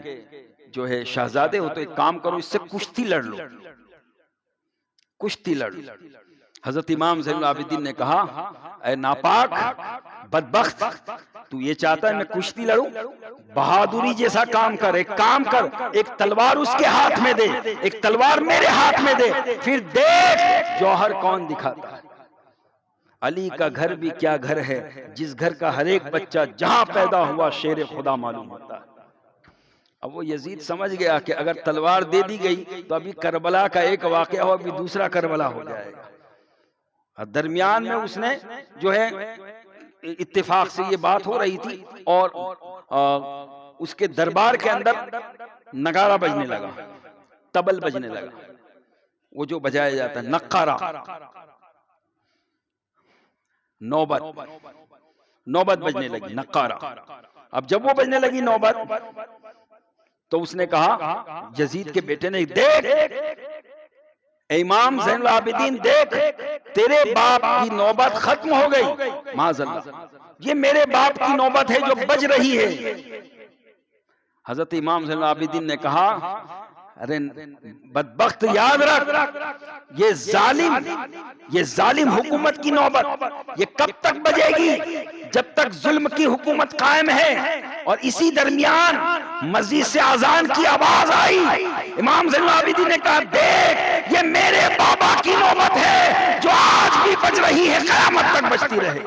جو ہے شہزادے ہو، تو ایک کام کرو اس سے کشتی لڑ لو، کشتی لڑ لو۔ حضرت امام زین العابدین نے کہا اے ناپاک بدبخت، تو یہ چاہتا ہے میں کشتی لڑوں؟ بہادری جیسا کام کر، ایک کام کر، ایک تلوار اس کے ہاتھ میں دے، ایک تلوار میرے ہاتھ میں دے، پھر دیکھ جوہر کون دکھاتا ہے۔ علی کا گھر بھی کیا گھر ہے جس گھر کا ہر ایک بچہ جہاں پیدا ہوا شیر خدا معلوم ہوتا ہے۔ اب وہ یزید سمجھ گیا کہ اگر تلوار دے دی گئی تو ابھی کربلا کا ایک واقعہ ہو، ابھی دوسرا کربلا ہو جائے گا۔ درمیان میں اس نے جو ہے اتفاق سے یہ بات ہو رہی تھی، اور اس کے دربار کے اندر نگارہ بجنے لگا، طبل بجنے لگا، وہ جو بجایا جاتا ہے نقارہ، نوبت بجنے لگی نقارہ۔ اب جب وہ بجنے لگی نوبت، تو اس نے کہا، یزید کے بیٹے نے، دیکھ اے امام زین العابدین، دیکھ تیرے باپ کی نوبت ختم ہو گئی، معاذ اللہ، یہ میرے باپ کی نوبت ہے جو بج رہی ہے۔ حضرت امام زین العابدین نے کہا، ارے بدبخت، یاد رکھ، یہ ظالم حکومت کی نوبت یہ کب تک بجے گی؟ جب تک ظلم کی حکومت قائم ہے۔ اور اسی درمیان مسجد سے اذان کی آواز آئی، امام زین العابدین نے کہا، دیکھ یہ میرے بابا کی نوبت ہے جو آج بھی بج رہی ہے، قیامت تک بجتی رہے۔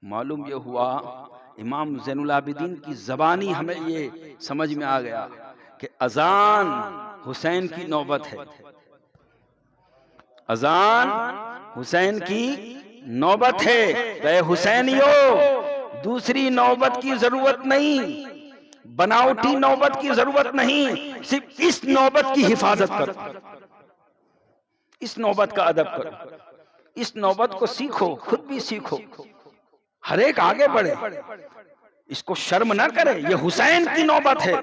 معلوم یہ ہوا، امام زین العابدین کی زبانی ہمیں یہ سمجھ میں آ گیا کہ اذان حسین کی نوبت ہے، اذان حسین کی نوبت ہے۔ اے حسینیو، دوسری نوبت کی ضرورت نہیں، بناوٹی نوبت کی ضرورت نہیں، صرف اس نوبت کی حفاظت کرو، اس نوبت کا ادب کرو، اس نوبت کو سیکھو، خود بھی سیکھو، ہر ایک آگے بڑھے، اس کو شرم نہ کرے، یہ حسین کی نوبت ہے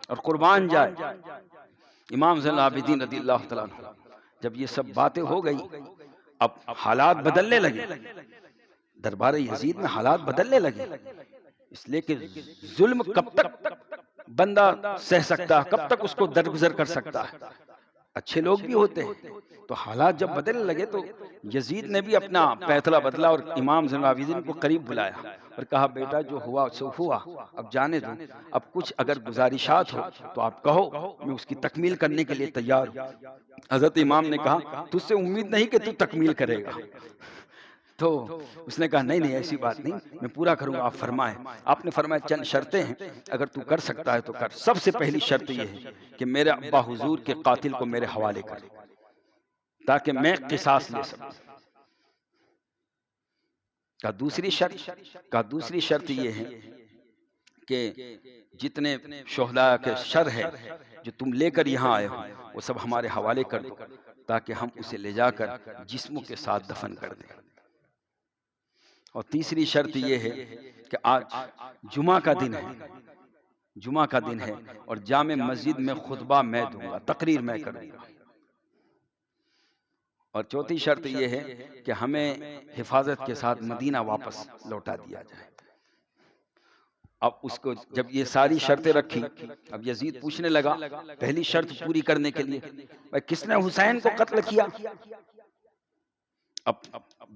اور قربان جائے۔ امام زین العابدین رضی اللہ تعالیٰ عنہ جب یہ سب باتیں ہو گئی، اب حالات بدلنے لگے، دربار یزید میں حالات بدلنے لگے، اس لیے کہ ظلم کب تک بندہ سہ سکتا ہے، کب تک اس کو درگزر کر سکتا ہے، اچھے لوگ بھی ہوتے ہیں۔ تو حالات جب بدلنے لگے تو یزید نے بھی اپنا فیصلہ بدلا اور امام زین العابدین کو قریب بلایا اور کہا، بیٹا جو ہوا سو ہوا، اب جانے دو، اب کچھ اگر گزارشات ہو تو آپ کہو، میں اس کی تکمیل کرنے کے لیے تیار ہوں۔ حضرت امام نے کہا، تجھ سے امید نہیں کہ تو تکمیل کرے گا۔ تو اس نے کہا، نہیں ایسی بات نہیں، میں پورا کروں گا، آپ فرمائیں۔ آپ نے فرمایا، چند شرطیں ہیں، اگر تو کر سکتا ہے تو کر۔ سب سے پہلی شرط یہ ہے کہ میرے ابا حضور کے قاتل کو میرے حوالے کر، تاکہ میں قصاص لے سکوں۔ کہا دوسری شرط یہ ہے کہ جتنے شہداء کے شر ہے جو تم لے کر یہاں آئے ہو، وہ سب ہمارے حوالے کر دو، تاکہ ہم اسے لے جا کر جسموں کے ساتھ دفن کر دیں۔ اور تیسری شرط یہ ہے کہ آج جمعہ کا دن ہے اور جامع مسجد میں خطبہ میں دوں گا، تقریر میں کروں گا۔ اور چوتھی شرط یہ ہے کہ ہمیں حفاظت کے ساتھ مدینہ واپس لوٹا دیا جائے۔ اب اس کو جب یہ ساری شرطیں رکھی، اب یزید پوچھنے لگا، پہلی شرط پوری کرنے کے لیے، بھائی کس نے حسین کو قتل کیا؟ اب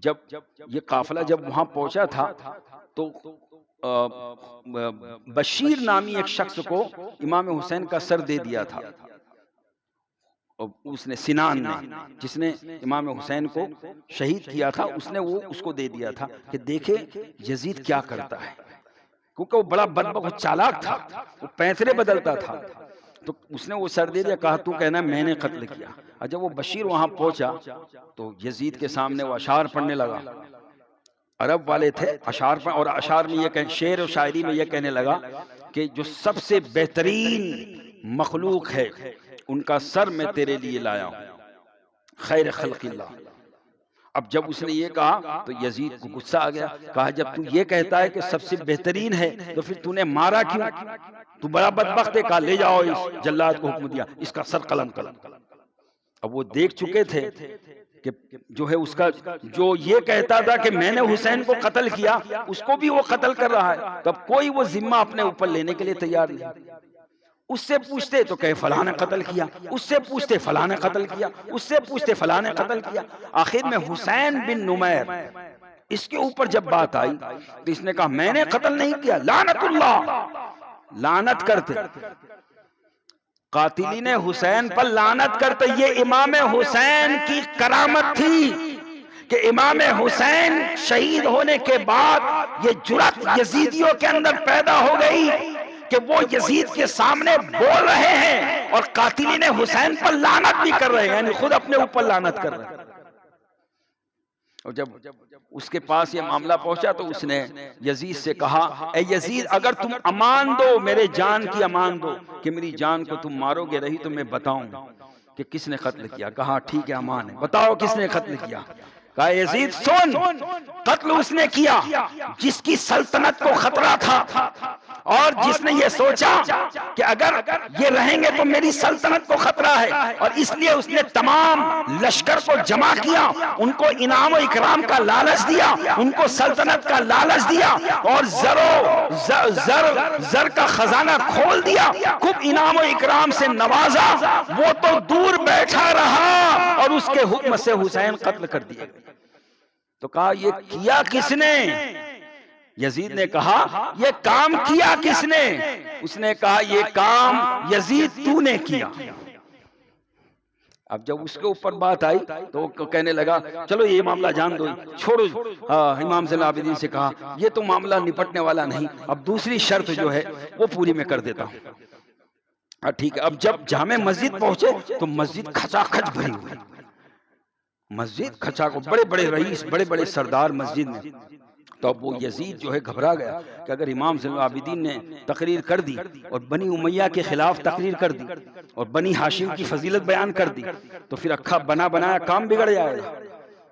جب یہ قافلہ جب وہاں پہنچا تھا تو بشیر نامی ایک شخص کو امام حسین کا سر دے دیا تھا، اس نے سنان نے، جس نے امام حسین کو شہید کیا تھا، اس نے وہ اس کو دے دیا تھا کہ دیکھے یزید کیا کرتا ہے، کیونکہ وہ بڑا بدبخت چالاک تھا، وہ پیسرے بدلتا تھا۔ تو اس نے وہ سر دے دیا، کہا تو کہنا میں نے قتل کیا۔ اور جب وہ بشیر وہاں پہنچا تو یزید کے سامنے وہ اشعار پڑھنے لگا، عرب والے تھے، اشعار پر، اور اشعار میں یہ شعر و شاعری میں یہ کہنے لگا کہ جو سب سے بہترین مخلوق ہے ان کا سر میں تیرے لیے لایا ہوں، خیر خلق اللہ۔ اب جب اس نے یہ کہا تو یزید کو غصہ آ گیا، کہا جب تو یہ کہتا ہے کہ سب سے بہترین ہے تو پھر تو نے مارا کیوں؟ تو بڑا بدبخت ہے۔ کہا لے جاؤ اس جلاد کو، حکم دیا اس کا سر قلم کرو۔ اب وہ دیکھ چکے تھے کہ جو ہے اس کا، جو یہ کہتا تھا کہ میں نے حسین کو قتل کیا، اس کو بھی وہ قتل کر رہا ہے، تب کوئی وہ ذمہ اپنے اوپر لینے کے لیے تیار نہیں۔ اس سے پوچھتے تو کہے فلاں نے قتل کیا، اس سے پوچھتے فلاں نے قتل کیا، اس سے پوچھتے فلاں نے قتل کیا۔ آخر میں حسین بن نمیر اس کے اوپر جب بات آئی تو اس نے کہا میں نے قتل نہیں کیا، لعنت اللہ، لعنت کرتے قاتلین حسین پر، لعنت کرتے۔ یہ امام حسین کی کرامت تھی کہ امام حسین شہید ہونے کے بعد یہ جرأت یزیدیوں کے اندر پیدا ہو گئی کہ وہ یزید کے سامنے بول رہے ہیں اور قاتلین حسین پر لعنت بھی کر رہے ہیں، یعنی خود اپنے اوپر لعنت کر رہے ہیں۔ اور جب اس کے پاس یہ معاملہ پہنچا تو اس نے یزید سے کہا، اے یزید اگر تم امان دو، میرے جان کی امان دو کہ میری جان کو تم مارو گے رہی تو میں بتاؤں کہ کس نے قتل کیا۔ کہا ٹھیک ہے امان ہے، بتاؤ کس نے قتل کیا۔ کہا یزید سن، قتل اس نے کیا جس کی سلطنت کو خطرہ تھا اور جس نے یہ سوچا کہ اگر یہ رہیں گے تو میری سلطنت کو خطرہ ہے، اور اس لیے اس نے تمام لشکر کو جمع کیا، ان کو انعام و اکرام کا لالچ دیا، ان کو سلطنت کا لالچ دیا اور زر کا خزانہ کھول دیا، خوب انعام و اکرام سے نوازا۔ وہ تو دور بیٹھا رہا اور اس کے حکم سے حسین قتل کر دیا۔ تو کہا یہ کیا کس نے؟ یزید نے کہا یہ کام کیا کس نے؟ اس نے کہا یہ کام یزید تو نے کیا۔ اب جب اس کے اوپر بات آئی تو وہ کہنے لگا چلو یہ معاملہ جان دو، چھوڑو۔ امام زین العابدین سے کہا یہ تو معاملہ نپٹنے والا نہیں، اب دوسری شرط جو ہے وہ پوری میں کر دیتا ہوں۔ ٹھیک ہے۔ اب جب جامع مسجد پہنچے تو مسجد کھچا کھچ بھری ہوئی، مسجد کھچا کو بڑے بڑے رئیس، بڑے بڑے سردار مسجد میں۔ تو اب وہ یزید جو ہے گھبرا گیا کہ اگر امام زین العابدین نے تقریر کر دی اور بنی امیہ کے خلاف تقریر کر دی اور بنی ہاشم کی فضیلت بیان کر دی تو پھر اکھا بنا بنایا کام بگڑ جائے گا۔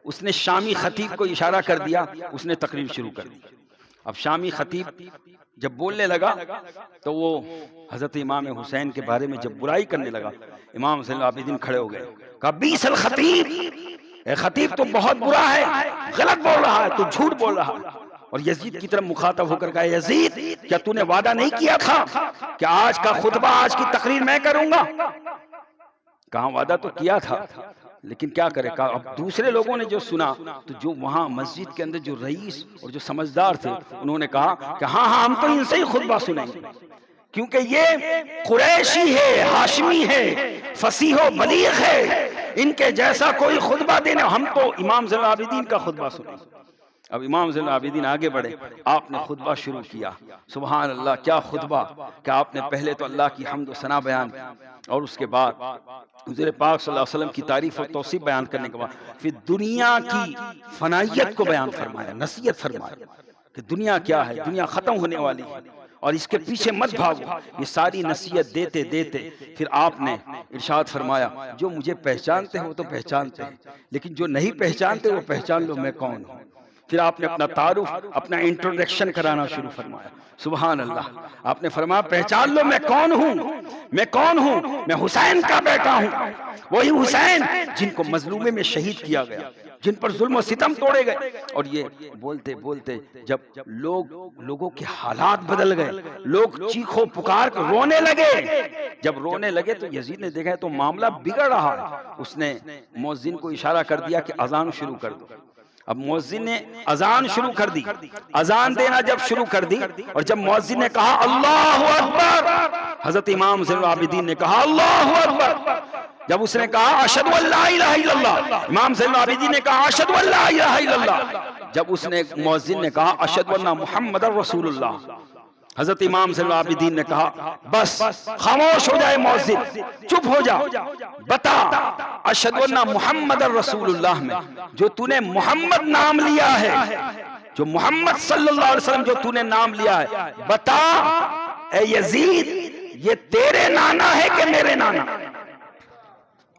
اس نے شامی خطیب کو اشارہ کر دیا، اس نے تقریر شروع کر دی۔ اب شامی خطیب جب بولنے لگا تو وہ حضرت امام حسین کے بارے میں جب برائی کرنے لگا، امام زین العابدین کھڑے ہو گئے، کہا بیس الخطیب، اے خطیب تو بہت برا ہے، غلط بول رہا ہے، تو جھوٹ بول رہا ہے۔ اور یزید کی طرف مخاطب ہو کر کہا یزید کیا تو نے وعدہ نہیں کیا تھا کہ آج کا خطبہ، آج کی تقریر میں کروں گا؟ کہاں وعدہ تو کیا تھا لیکن کیا کرے۔ کہا اب دوسرے لوگوں نے جو سنا تو جو وہاں مسجد کے اندر جو رئیس اور جو سمجھدار تھے انہوں نے کہا کہ ہاں ہم تو ان سے ہی خطبہ سنیں گے، کیونکہ یہ قریشی ہے، ہاشمی ہے، فصیح و بلیغ ہے، ان کے جیسا کوئی خطبہ دینے، ہم تو امام زین العابدین کا خطبہ سنیں۔ اب امام زین العابدین آگے بڑھے، آپ نے خطبہ شروع کیا۔ سبحان اللہ، کیا خطبہ کہ آپ نے پہلے تو اللہ کی حمد و ثنا بیان کی اور اس کے بعد حضور پاک صلی اللہ علیہ وسلم کی تعریف اور توصیف بیان کرنے کے بعد پھر دنیا کی فنائیت کو بیان فرمایا، نصیحت فرمایا کہ دنیا کیا ہے، دنیا ختم ہونے والی ہے اور اس کے پیچھے مت بھاگو۔ یہ ساری نصیحت دیتے دیتے پھر آپ نے ارشاد فرمایا جو مجھے پہچانتے ہیں وہ تو پہچانتے ہیں، لیکن جو نہیں پہچانتے وہ پہچان لو میں کون ہوں۔ پھر آپ نے اپنا تعارف، اپنا انٹروڈکشن کرانا شروع فرمایا۔ سبحان اللہ، آپ نے فرمایا پہچان لو میں کون ہوں، میں کون ہوں، میں حسین کا بیٹا ہوں، وہی حسین جن کو مظلومے میں شہید کیا گیا، جن پر ظلم و ستم توڑے گئے۔ اور یہ بولتے بولتے جب لوگوں کے حالات بدل گئے، لوگ چیخو پکار کر رونے لگے، جب رونے لگے تو یزید نے دیکھا تو معاملہ بگڑ رہا ہے، اس نے مؤذن کو اشارہ کر دیا کہ اذان شروع کر دو۔ اب مؤذن نے اذان شروع کر دی، اذان دینا جب شروع کر دی اور جب مؤذن نے کہا اللہ اکبر، حضرت امام زین العابدین نے کہا اللہ اکبر۔ جب اس نے کہا اشہد ان لا الہ الا اللہ، امام زین العابدین نے کہا اشہد ان لا الہ الا اللہ۔ جب اس نے مؤذن نے کہا اشہد ان محمد رسول اللہ، حضرت امام زین العابدین نے کہا بس خاموش ہو جائے مؤذن، چپ ہو جا، بتا اشہد ان محمد رسول اللہ میں جو تو نے محمد نام لیا ہے، جو محمد صلی اللہ علیہ وسلم جو تو نے نام لیا ہے، بتا اے یزید یہ تیرے نانا ہے کہ میرے نانا؟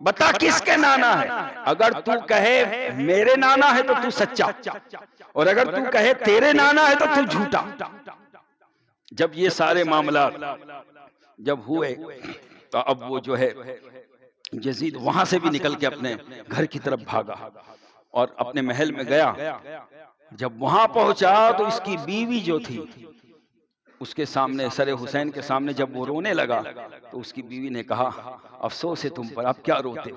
بتا کس کے نانا ہے؟ اگر تو کہے میرے نانا ہے تو تو سچا، اور اگر تو کہے تیرے نانا ہے تو تو جھوٹا۔ جب یہ سارے معاملات جب ہوئے تو اب وہ جو ہے یزید وہاں سے بھی نکل کے اپنے گھر کی طرف بھاگا اور اپنے محل میں گیا۔ جب وہاں پہنچا تو اس کی بیوی جو تھی اس کے سامنے، سر حسین کے سامنے جب وہ رونے لگا تو اس کی بیوی نے کہا افسوس ہے تم پر، آپ کیا روتے ہو؟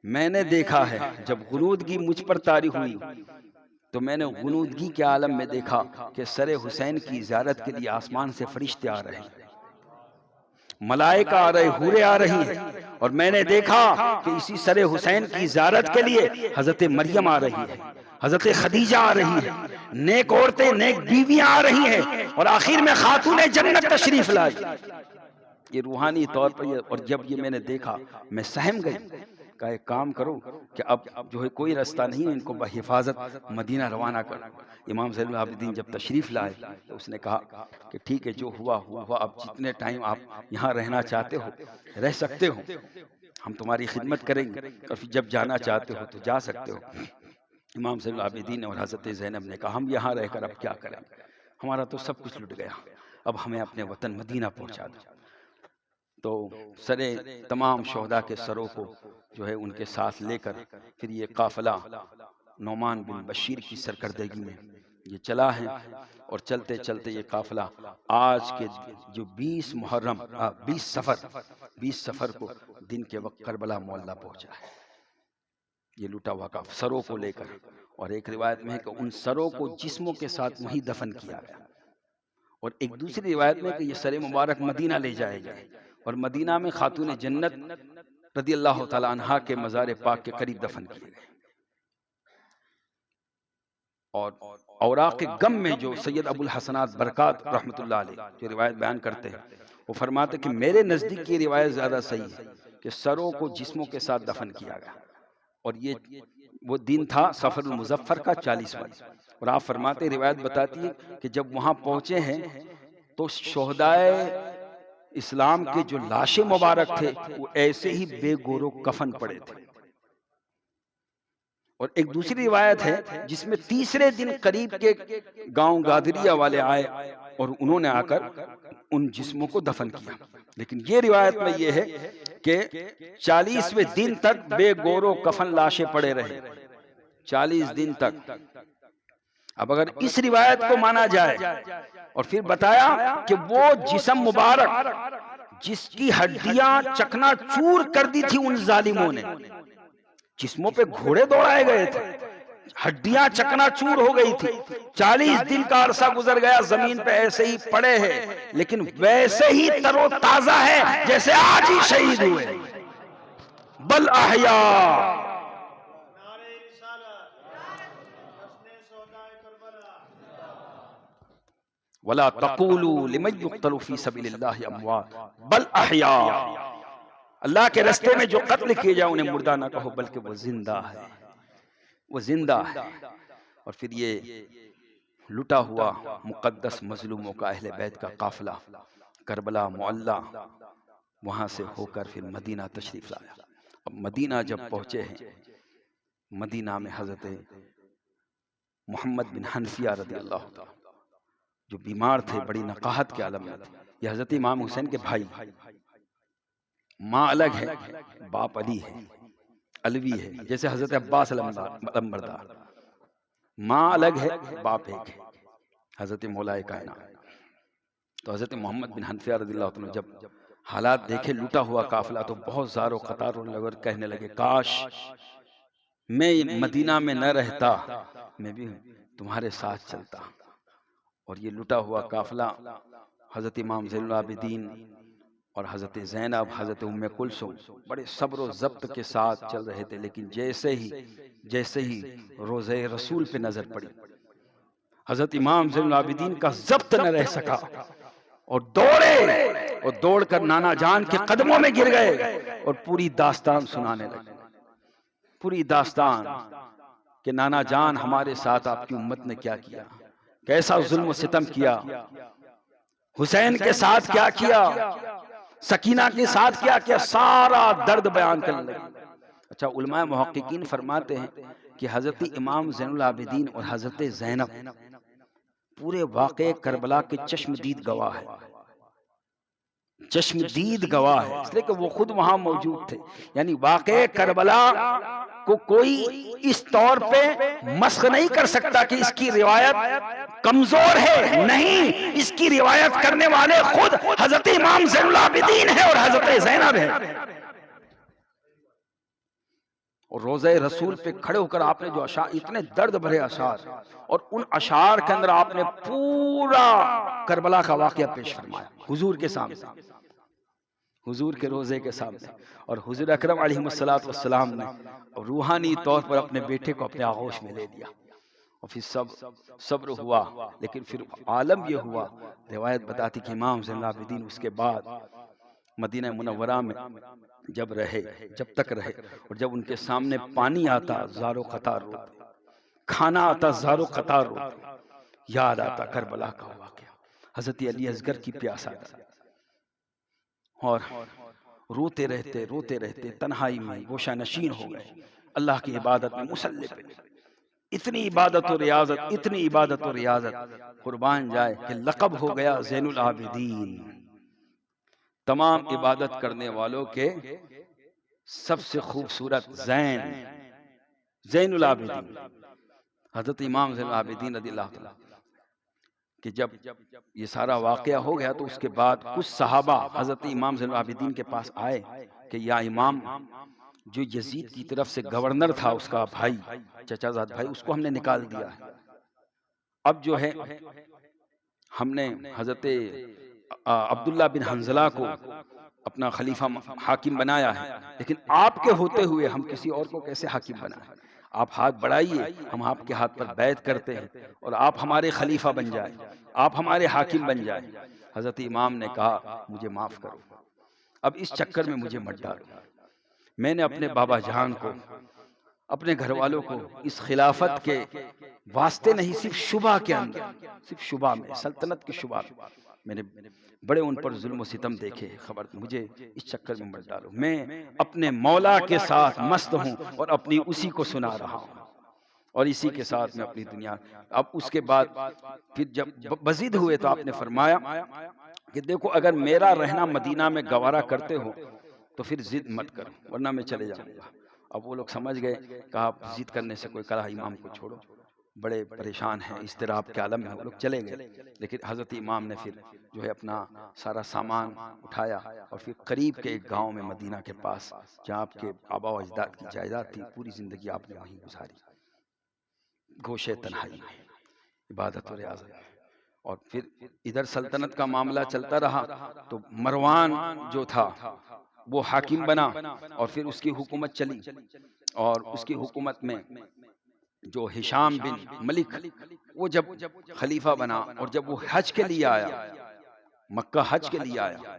میں نے دیکھا ہے جب غنودگی مجھ پر طاری ہوئی تو میں نے غنودگی کے عالم میں دیکھا کہ سر حسین کی زیارت کے لیے آسمان سے فرشتے آ رہے ہیں، ملائکہ آ رہے، حوریں آ رہی ہیں، اور میں نے دیکھا کہ اسی سر حسین کی زیارت کے لیے حضرت مریم آ رہی ہے، حضرت خدیجہ آ رہی ہے، نیک عورتیں نیک بیویاں آ رہی ہیں، اور آخر میں خاتون جنت تشریف لائی. یہ روحانی طور پر اور جب یہ میں نے دیکھا میں سہم گئی. کہ ایک کام کرو کہ اب جو ہے کوئی رستہ نہیں، ان کو بحفاظت مدینہ روانہ کر. امام زین العابدین جب تشریف لائے تو اس نے کہا کہ ٹھیک ہے، جو ہوا ہوا، اب جتنے ٹائم آپ یہاں رہنا چاہتے ہو رہ سکتے ہو، ہم تمہاری خدمت کریں گے، اور پھر جب جانا چاہتے ہو تو جا سکتے ہو. امام زین العابدین اور حضرت زینب نے کہا ہم یہاں رہ کر اب کیا کریں، ہمارا تو سب کچھ لٹ گیا، اب ہمیں اپنے وطن مدینہ پہنچا دو. تو سرے تمام شہداء کے سروں کو جو ہے ان کے ساتھ لے کر پھر یہ قافلہ نعمان بن بشیر کی سرکردگی میں یہ چلا ہے. اور چلتے چلتے یہ قافلہ آج کے جو 20 سفر کو دن کے وقت کربلا معلیٰ پہنچا ہے. یہ لوٹا ہوا کا سروں کو لے کر، اور ایک روایت میں ہے کہ ان سروں کو جسموں کے ساتھ وہیں دفن کیا گیا، اور ایک دوسری روایت میں کہ یہ سر مبارک مدینہ لے جائے گئے، اور مدینہ میں خاتون جنت رضی اللہ تعالی عنہا کے مزار پاک کے قریب دفن کیے گئے. اور اوراق غم میں جو سید ابو الحسنات برکات رحمۃ اللہ علیہ جو روایت بیان کرتے ہیں، وہ فرماتے کہ میرے نزدیک یہ روایت زیادہ صحیح ہے کہ سروں کو جسموں کے ساتھ دفن کیا گیا. اور یہ وہ دن تھا سفر المظفر کا 40واں. اور آپ فرماتے روایت بتاتی ہے کہ جب وہاں پہنچے ہیں تو شہدائے اسلام کے جو لاشیں مبارک تھے وہ ایسے ہی بے گور و کفن پڑے تھے. اور ایک دوسری روایت ہے جس میں تیسرے دن قریب کے گاؤں گادریہ والے آئے اور انہوں نے آ کر ان جسموں کو دفن کیا. لیکن یہ روایت میں یہ ہے کہ 40ویں دن تک بے گور و کفن لاشیں پڑے رہے، 40 دن تک. اب اگر اس روایت کو مانا جائے اور پھر بتایا کہ وہ جسم مبارک جس کی ہڈیاں چکنا چور کر دی تھی ان ظالموں نے، جسموں پہ گھوڑے دوڑائے گئے تھے، ہڈیاں چکنا چور ہو گئی تھی، 40 دن کا عرصہ گزر گیا، زمین پہ ایسے ہی پڑے ہیں، لیکن ویسے ہی تر و تازہ ہے جیسے آج ہی شہید ہوئے. بل احیاء. ولا تقولوا لمن يقتل في سبيل الله اموات بل احیاء. اللہ کے رستے میں جو قتل کیے جائے انہیں مردہ نہ کہو بلکہ وہ زندہ ہے، وہ زندہ ہے. اور پھر یہ لٹا ہوا مقدس مظلوموں کا اہل بیت کا قافلہ کربلا معلیٰ وہاں سے ہو کر پھر مدینہ تشریف لایا. اب مدینہ جب پہنچے ہیں، مدینہ میں حضرت محمد بن حنفیہ رضی اللہ تعالیٰ جو بیمار تھے، بڑی نقاہت کے عالم میں تھے. یہ حضرت امام حسین کے بھائی، ماں الگ ہے، باپ علی ہے، علوی ہے، جیسے حضرت عباس علمبردار. ماں الگ ہے، باپ ایک ہے، حضرت مولا کائنات. تو حضرت محمد بن حنفیہ رضی اللہ عنہ جب حالات دیکھے لوٹا ہوا قافلہ تو بہت زار و قطار ہونے لگے اور کہنے لگے کاش میں مدینہ میں نہ رہتا، میں بھی تمہارے ساتھ چلتا. اور یہ لٹا ہوا قافلہ حضرت امام زین العابدین اور حضرت زینب، حضرت ام کلثوم بڑے صبر و ضبط کے ساتھ چل رہے تھے. لیکن جیسے ہی روضہ رسول پہ نظر پڑی، حضرت امام زین العابدین کا ضبط نہ رہ سکا اور دوڑے، اور دوڑ کر نانا جان کے قدموں میں گر گئے اور پوری داستان سنانے لگے. پوری داستان کہ نانا جان ہمارے ساتھ آپ کی امت نے کیا کیا، کیسا ظلم و ستم کیا، حسین کے ساتھ کیا کیا، سکینہ کے ساتھ کیا کیا، سارا درد بیان کرنے لگے. اچھا، علماء محققین فرماتے ہیں کہ حضرت امام زین العابدین اور حضرت زینب پورے واقعے کربلا کے چشمدید گواہ ہیں. چشمدید گواہ ہے، اس لیے کہ وہ خود وہاں موجود تھے. یعنی واقعے کربلا کو کوئی اس طور پہ مسخ نہیں کر سکتا کہ اس کی روایت کمزور ہے. نہیں، اس کی روایت کرنے والے خود حضرت امام زین العابدین ہیں اور حضرت زینب ہیں. اور روضہ رسول پہ کھڑے ہو کر آپ نے جو اشعار، اتنے درد بھرے اشعار، اور ان اشعار کے اندر آپ نے پورا کربلا کا واقعہ پیش فرمایا حضور کے سامنے. حضور کے روزے کے سامنے، اور حضور اکرم علیہ السلام نے روحانی طور پر اپنے بیٹے کو اپنے آغوش میں لے لیا، اور پھر صبر ہوا. لیکن پھر عالم یہ ہوا، روایت بتاتی کہ امام زین العابدین اس کے بعد مدینہ منورہ میں جب تک رہے، اور جب ان کے سامنے پانی آتا زارو قطار روتے، کھانا آتا زارو قطار روتے، یاد آتا کربلا کا واقعہ، حضرت علی اصغر کی پیاس آتا، اور روتے رہتے تنہائی میں گوشہ نشین ہو گئے، اللہ کی عبادت میں مصلی پہ. اتنی عبادت و ریاضت قربان جائے کہ لقب ہو گیا زین العابدین، تمام عبادت کرنے والوں کے سب سے خوبصورت زین العابدین. حضرت امام زین العابدین رضی اللہ تعالیٰ کہ جب یہ سارا واقعہ ہو گیا تو اس کے بعد کچھ صحابہ حضرت امام زین العابدین کے پاس آئے کہ یا امام، جو یزید کی طرف سے گورنر تھا اس کا بھائی، چچا زاد بھائی، اس کو ہم نے نکال دیا ہے، اب جو ہے ہم نے حضرت عبداللہ بن حنظلہ کو اپنا خلیفہ حاکم بنایا ہے، لیکن آپ کے ہوتے ہوئے ہم کسی اور کو کیسے حاکم بنائیں؟ آپ ہاتھ بڑھائیے، ہم آپ کے ہاتھ پر بیعت کرتے ہیں اور آپ ہمارے خلیفہ بن جائیں، آپ ہمارے حاکم بن جائیں. حضرت امام نے کہا مجھے معاف کرو، اب اس چکر میں مجھے مت ڈالو. میں نے اپنے بابا جان کو، اپنے گھر والوں کو اس خلافت کے واسطے نہیں، صرف شبہ کے اندر، صرف شبہ میں، سلطنت کے شبہ میں نے بڑے ان پر ظلم و ستم دیکھے. خبر مجھے اس چکر میں مت ڈالو، میں اپنے مولا کے ساتھ مست ہوں اور اپنی اسی کو سنا رہا ہوں، اور اسی کے ساتھ میں اپنی دنیا. اب اس کے بعد پھر جب مزید ہوئے تو آپ نے فرمایا کہ دیکھو اگر میرا رہنا مدینہ میں گوارا کرتے ہو تو پھر ضد مت کرو ورنہ میں چلے جاؤں گا. اب وہ لوگ سمجھ گئے کہ آپ ضد کرنے سے کوئی کلا، امام کو چھوڑو، بڑے پریشان ہیں، اضطراب کے عالم میں وہ لوگ چلے گئے. لیکن حضرت امام نے پھر جو ہے اپنا سارا سامان اٹھایا اور پھر قریب کے ایک گاؤں میں مدینہ کے پاس جہاں آپ کے آبا و اجداد کی جائیداد تھی، پوری زندگی آپ نے وہیں گزاری، گوشے تنہائی میں عبادت و ریاضت. اور پھر ادھر سلطنت کا معاملہ چلتا رہا تو مروان جو تھا وہ حاکم بنا، اور پھر اس کی حکومت چلی، اور اس کی حکومت میں جو ہشام بن ملک وہ جب خلیفہ بنا، اور جب وہ حج کے لیے آیا، مکہ حج کے لیے آیا،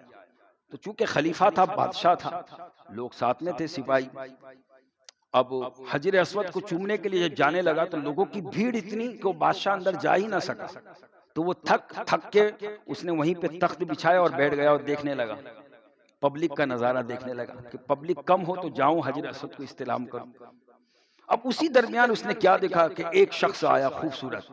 تو چونکہ خلیفہ تھا، بادشاہ تھا، لوگ ساتھ میں تھے سپاہی. اب حجر اسود کو چومنے کے لیے جانے لگا تو لوگوں کی بھیڑ اتنی کہ وہ بادشاہ اندر جا ہی نہ سکا، تو وہ تھک کے اس نے وہیں پہ تخت بچھایا اور بیٹھ گیا اور دیکھنے لگا، پبلک کا نظارہ دیکھنے لگا کہ پبلک کم ہو تو جاؤں حجر اسود کو استلام کروں. اب اسی درمیان اس نے کیا دیکھا کہ ایک شخص آیا خوبصورت،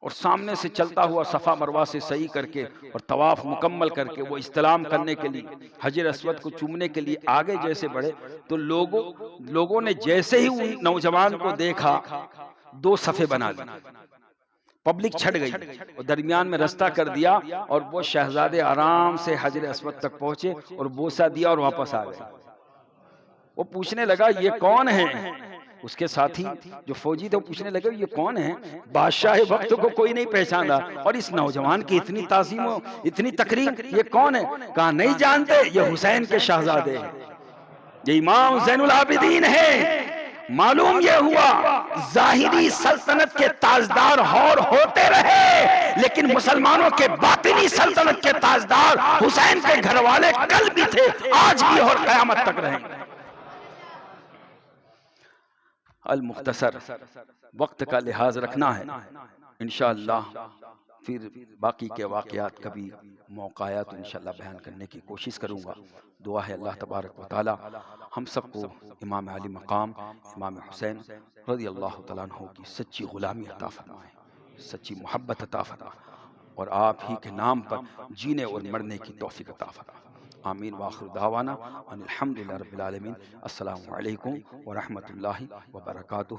اور سامنے سے چلتا ہوا صفا مروہ سے سعی کر کے اور طواف مکمل کر کے وہ استلام کرنے کے لیے حجر اسود کو چومنے کے لیے آگے جیسے بڑھے تو لوگوں نے جیسے ہی ان نوجوان کو دیکھا دو صفے بنا لی، پبلک چھٹ گئی اور درمیان میں رستہ کر دیا، اور وہ شہزادے آرام سے حجر اسود تک پہنچے اور بوسہ دیا اور واپس آ گئے. وہ پوچھنے لگا یہ کون ہے؟ اس کے ساتھی جو فوجی تھے وہ پوچھنے لگے یہ کون ہے؟ بادشاہ وقت کو کوئی نہیں پہچانا، اور اس نوجوان کی اتنی تعظیم و اتنی تکریم، یہ کون ہے؟ کہا نہیں جانتے، یہ حسین کے شہزادے ہیں، یہ امام زین العابدین ہے. معلوم یہ ہوا ظاہری سلطنت کے تاجدار اور ہوتے رہے، لیکن مسلمانوں کے باطنی سلطنت کے تاجدار حسین کے گھر والے کل بھی تھے، آج بھی اور قیامت تک رہیں گے. المختصر وقت کا لحاظ رکھنا ہے، انشاءاللہ پھر باقی کے واقعات کبھی موقع آیا تو انشاءاللہ بیان کرنے کی کوشش کروں گا. دعا ہے اللہ تبارک و تعالی ہم سب کو امام علی مقام امام حسین رضی اللہ تعالیٰ عنہ کی سچی غلامی عطا فرمائے، سچی محبت عطا فرمائے، اور آپ ہی کے نام پر جینے اور مرنے کی توفیق عطا فرمائے. آمین وآخر دعوانا ان الحمدللہ رب العالمین. السلام علیکم ورحمۃ اللہ وبرکاتہ.